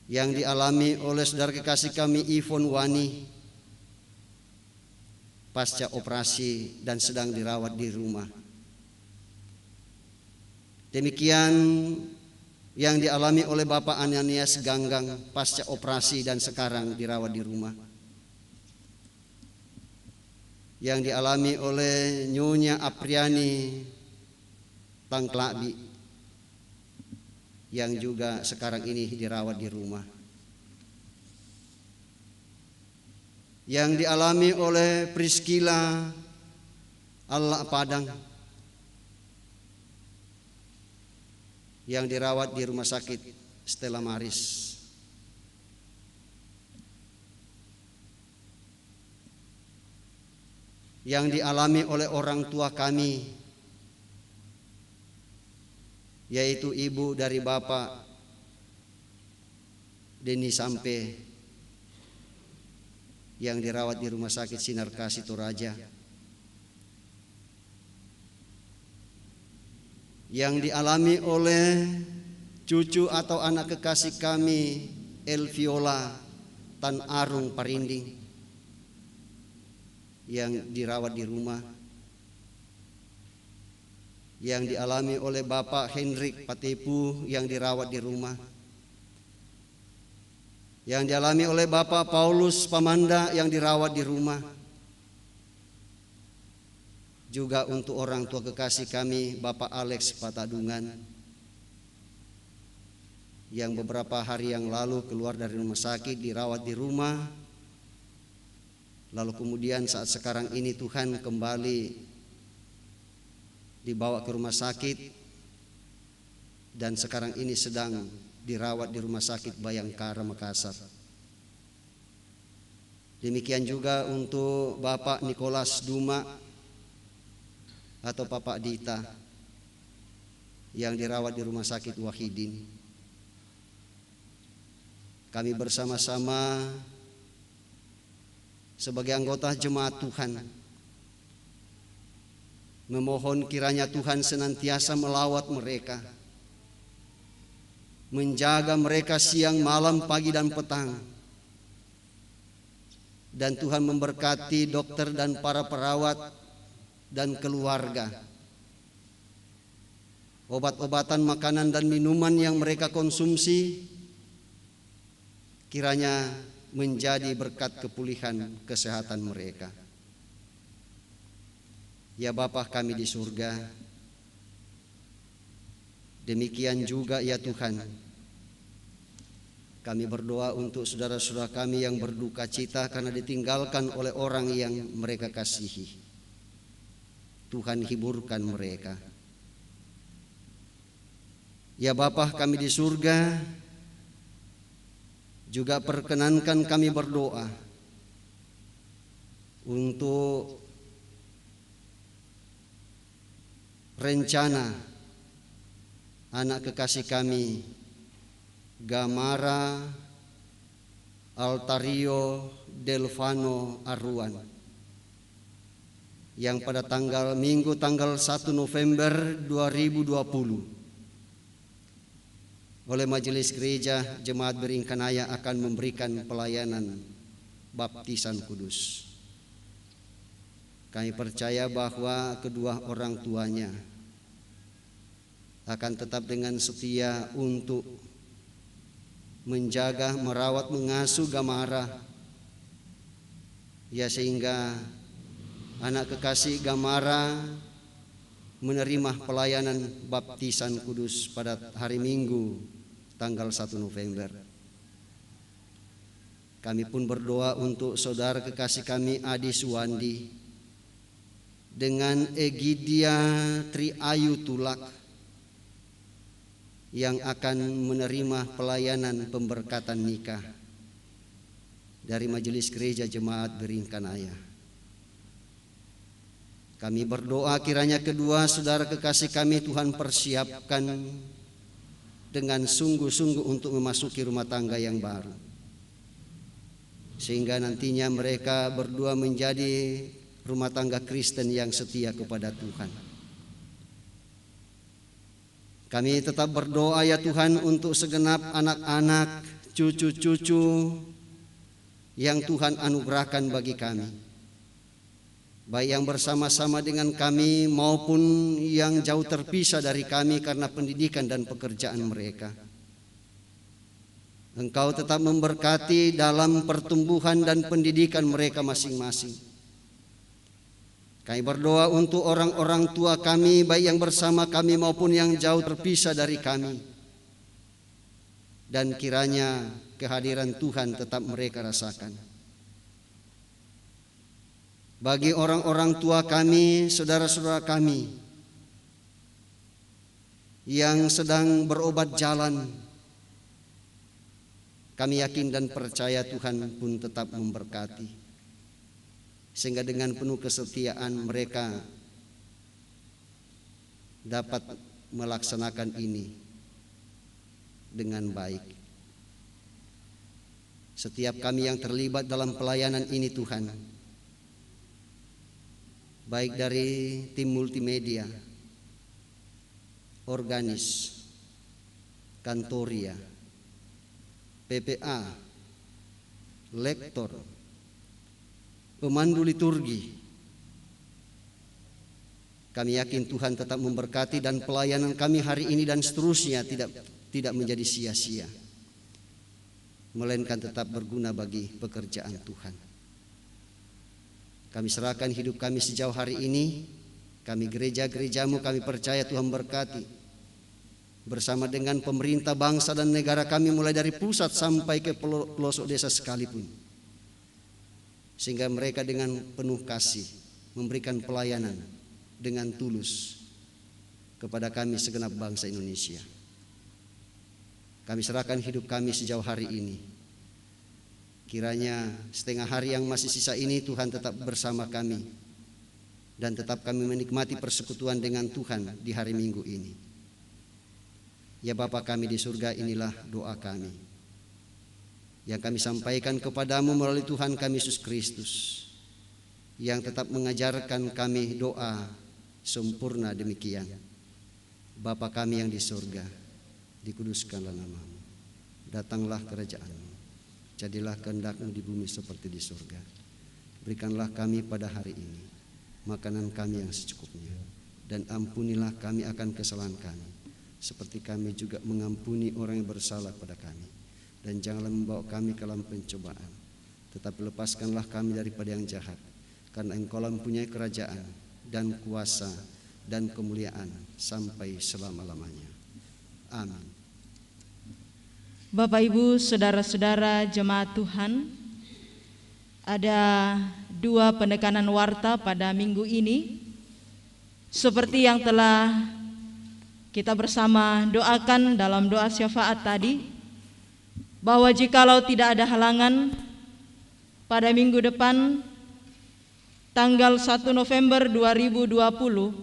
yang dialami oleh saudara kekasih kami Ivon Wani pasca operasi dan sedang dirawat di rumah. Demikian yang dialami oleh Bapak Ananias Ganggang pasca operasi dan sekarang dirawat di rumah. Yang dialami oleh Nyonya Apriani Tangklabi yang juga sekarang ini dirawat di rumah. Yang dialami oleh Priscilla Allah Padang yang dirawat di rumah sakit Stella Maris. Yang dialami oleh orang tua kami, yaitu ibu dari Bapak Deni Sampe yang dirawat di Rumah Sakit Sinar Kasih Toraja. Yang dialami oleh cucu atau anak kekasih kami Elviola Tan Arung Parinding yang dirawat di rumah. Yang dialami oleh Bapak Hendrik Patepu yang dirawat di rumah. Yang dialami oleh Bapak Paulus Pamanda yang dirawat di rumah. Juga untuk orang tua kekasih kami Bapak Alex Patadungan yang beberapa hari yang lalu keluar dari rumah sakit dirawat di rumah. Lalu kemudian saat sekarang ini Tuhan kembali dibawa ke rumah sakit dan sekarang ini sedang dirawat di Rumah Sakit Bayangkara Makassar. Demikian juga untuk Bapak Nikolas Duma atau Bapak Dita yang dirawat di Rumah Sakit Wahidin. Kami bersama-sama sebagai anggota jemaat Tuhan memohon kiranya Tuhan senantiasa melawat mereka, menjaga mereka siang, malam, pagi, dan petang. Dan Tuhan memberkati dokter dan para perawat dan keluarga. Obat-obatan, makanan, dan minuman yang mereka konsumsi kiranya menjadi berkat kepulihan kesehatan mereka. Ya Bapa kami di surga, demikian juga ya Tuhan, kami berdoa untuk saudara-saudara kami yang berduka cita karena ditinggalkan oleh orang yang mereka kasihi. Tuhan hiburkan mereka. Ya Bapa kami di surga, juga perkenankan kami berdoa untuk rencana anak kekasih kami Gamara Altario Delvano Arruan yang pada Minggu tanggal 1 November 2020 oleh Majelis Gereja Jemaat Beringkanaya akan memberikan pelayanan baptisan kudus. Kami percaya bahwa kedua orang tuanya akan tetap dengan setia untuk menjaga, merawat, mengasuh Gamara, ya sehingga anak kekasih Gamara menerima pelayanan baptisan kudus pada hari Minggu tanggal 1 November. Kami pun berdoa untuk saudara kekasih kami Adi Suwandi dengan Egidia Triayu Tulak yang akan menerima pelayanan pemberkatan nikah dari Majelis Gereja Jemaat Beringkanaya. Kami berdoa kiranya kedua saudara kekasih kami Tuhan persiapkan dengan sungguh-sungguh untuk memasuki rumah tangga yang baru, sehingga nantinya mereka berdua menjadi rumah tangga Kristen yang setia kepada Tuhan. Kami tetap berdoa ya Tuhan untuk segenap anak-anak, cucu-cucu yang Tuhan anugerahkan bagi kami, baik yang bersama-sama dengan kami maupun yang jauh terpisah dari kami karena pendidikan dan pekerjaan mereka. Engkau tetap memberkati dalam pertumbuhan dan pendidikan mereka masing-masing. Kami berdoa untuk orang-orang tua kami, baik yang bersama kami maupun yang jauh terpisah dari kami, dan kiranya kehadiran Tuhan tetap mereka rasakan. Bagi orang-orang tua kami, saudara-saudara kami yang sedang berobat jalan, kami yakin dan percaya Tuhan pun tetap memberkati, sehingga dengan penuh kesetiaan mereka dapat melaksanakan ini dengan baik. Setiap kami yang terlibat dalam pelayanan ini Tuhan, baik dari tim multimedia, organis, kantoria, PPA, lektor, pemandu liturgi, kami yakin Tuhan tetap memberkati dan pelayanan kami hari ini dan seterusnya tidak menjadi sia-sia, melainkan tetap berguna bagi pekerjaan Tuhan. Kami serahkan hidup kami sejauh hari ini, kami gereja-gerejamu kami percaya Tuhan berkati, bersama dengan pemerintah bangsa dan negara kami mulai dari pusat sampai ke pelosok desa sekalipun, sehingga mereka dengan penuh kasih memberikan pelayanan dengan tulus kepada kami segenap bangsa Indonesia. Kami serahkan hidup kami sejauh hari ini. Kiranya setengah hari yang masih sisa ini Tuhan tetap bersama kami dan tetap kami menikmati persekutuan dengan Tuhan di hari Minggu ini. Ya Bapa kami di surga, inilah doa kami yang kami sampaikan kepadamu melalui Tuhan kami Yesus Kristus, yang tetap mengajarkan kami doa sempurna demikian. Bapa kami yang di surga, dikuduskanlah namamu, datanglah kerajaanmu, jadilah kehendak-Mu di bumi seperti di surga. Berikanlah kami pada hari ini makanan kami yang secukupnya, dan ampunilah kami akan kesalahan kami, seperti kami juga mengampuni orang yang bersalah pada kami. Dan janganlah membawa kami ke dalam pencobaan, tetapi lepaskanlah kami daripada yang jahat, karena Engkaulah mempunyai kerajaan dan kuasa dan kemuliaan sampai selama-lamanya. Amin. Bapak Ibu, saudara-saudara jemaat Tuhan, ada dua penekanan warta pada minggu ini, seperti yang telah kita bersama doakan dalam doa syafaat tadi, bahwa jikalau tidak ada halangan pada minggu depan tanggal 1 November 2020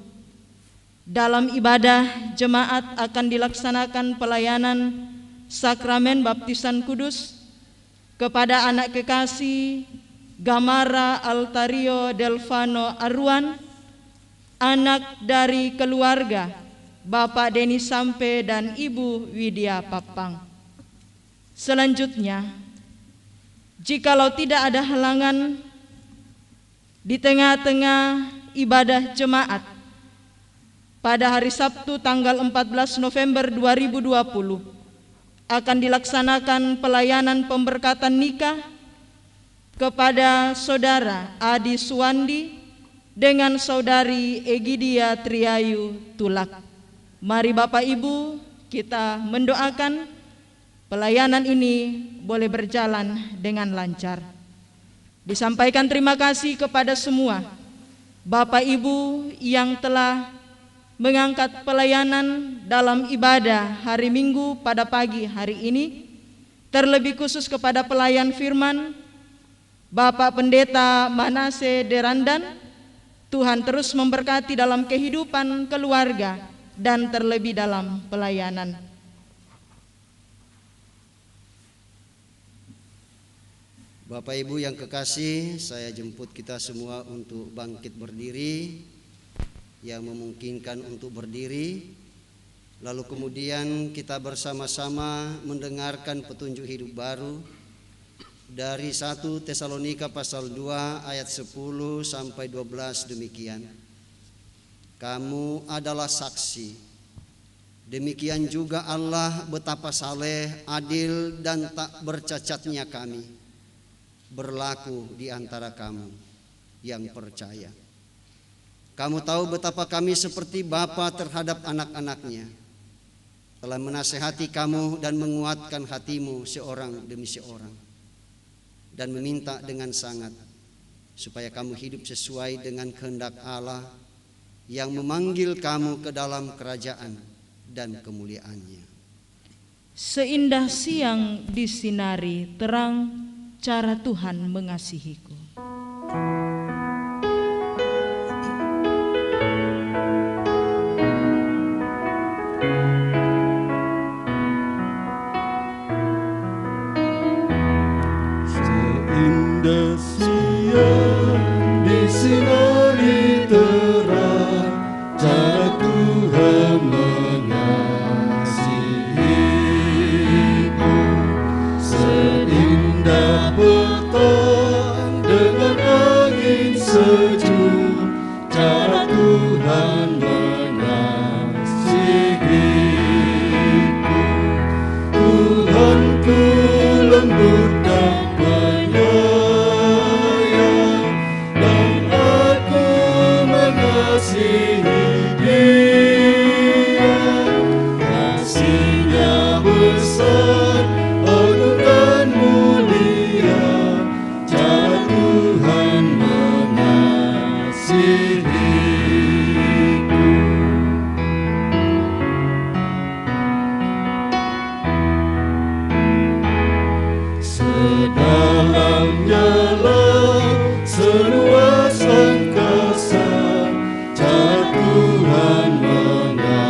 dalam ibadah jemaat akan dilaksanakan pelayanan sakramen baptisan kudus kepada anak kekasih Gamara Altario Delvano Arwan, anak dari keluarga Bapak Deni Sampe dan Ibu Widya Papang. Selanjutnya, jikalau tidak ada halangan di tengah-tengah ibadah jemaat pada hari Sabtu tanggal 14 November 2020 akan dilaksanakan pelayanan pemberkatan nikah kepada saudara Adi Suwandi dengan saudari Egidia Triayu Tulak. Mari Bapak Ibu kita mendoakan pelayanan ini boleh berjalan dengan lancar. Disampaikan terima kasih kepada semua Bapak Ibu yang telah mengangkat pelayanan dalam ibadah hari Minggu pada pagi hari ini, terlebih khusus kepada pelayan firman Bapak Pendeta Manase Derandan. Tuhan terus memberkati dalam kehidupan keluarga dan terlebih dalam pelayanan. Bapak Ibu yang kekasih, saya jemput kita semua untuk bangkit berdiri, yang memungkinkan untuk berdiri, lalu kemudian kita bersama-sama mendengarkan petunjuk hidup baru dari 1 Tesalonika pasal 2 ayat 10 sampai 12 demikian. Kamu adalah saksi, demikian juga Allah betapa saleh, adil dan tak bercacatnya kami berlaku di antara kamu yang percaya. Kamu tahu betapa kami seperti bapa terhadap anak-anaknya, telah menasehati kamu dan menguatkan hatimu seorang demi seorang, dan meminta dengan sangat supaya kamu hidup sesuai dengan kehendak Allah yang memanggil kamu ke dalam kerajaan dan kemuliaannya. Seindah siang disinari terang, cara Tuhan mengasihiku. Seindah siang disinari terang, cara Tuhan mengasihiku. Seindah petang dengan angin sejuk, cara Tuhan mengasihiku. Tuhanku lembut dan penyayang, dan aku mengasihi Dia. Kasih-Nya besar, agung dan mulia, cara Tuhan mengasihiku. Sedalamnya laut, seluas angkasa, cara Tuhan mengasihiku.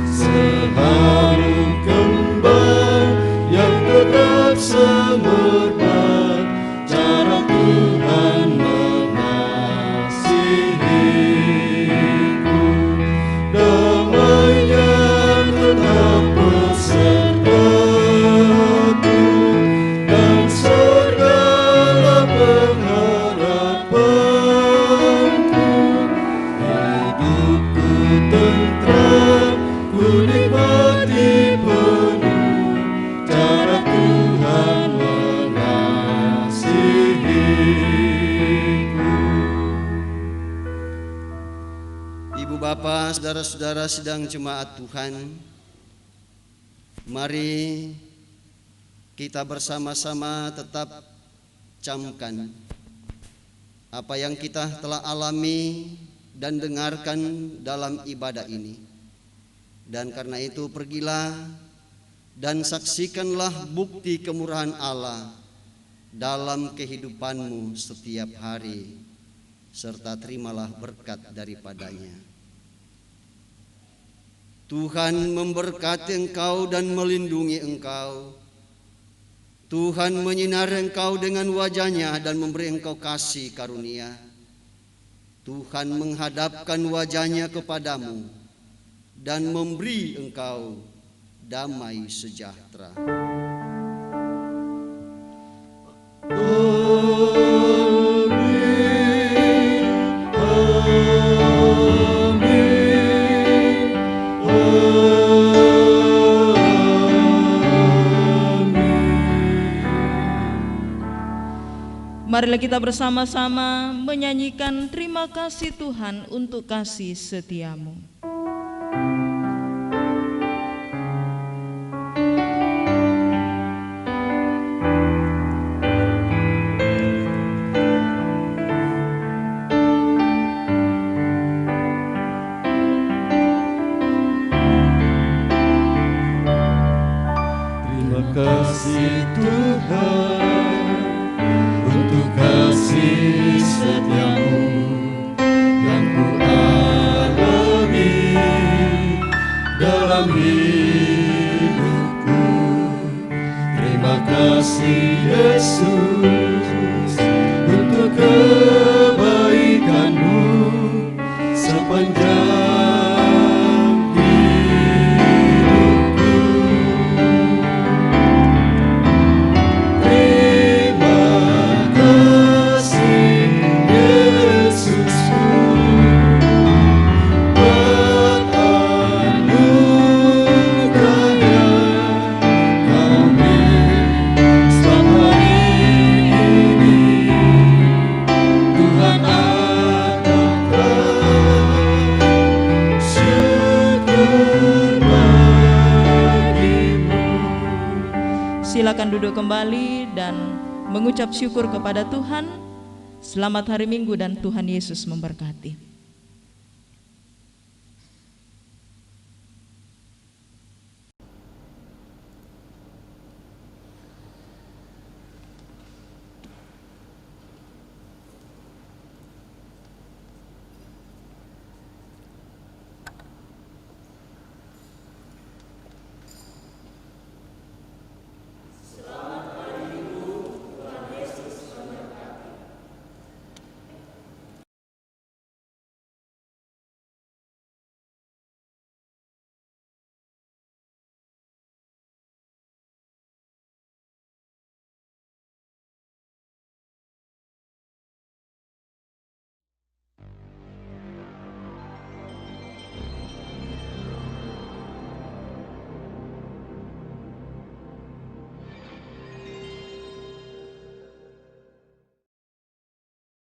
Seharum kembang yang tetap semerbak, cara Tuhan mengasihiku. Damai yang tetap besertaku, dan segala pengharapanku. Hidupku tentram, ku nikmati penuh, cara Tuhan mengasihiku. Ibu bapak, saudara-saudara sidang jemaat Tuhan, mari kita bersama-sama tetap camkan apa yang kita telah alami dan dengarkan dalam ibadah ini. Dan karena itu pergilah dan saksikanlah bukti kemurahan Allah dalam kehidupanmu setiap hari, serta terimalah berkat daripadanya. Tuhan memberkati engkau dan melindungi engkau. Tuhan menyinari engkau dengan wajah-Nya dan memberi engkau kasih karunia. Tuhan menghadapkan wajah-Nya kepadamu dan memberi engkau damai sejahtera. marilah kita bersama-sama menyanyikan terima kasih Tuhan untuk kasih setiamu. Terima kasih Tuhan untuk kasih setiamu yang ku alami dalam hidupku. Terima kasih Yesus untuk kebaikanmu sepanjang Silakan duduk kembali dan mengucap syukur kepada Tuhan. Selamat hari Minggu dan Tuhan Yesus memberkati.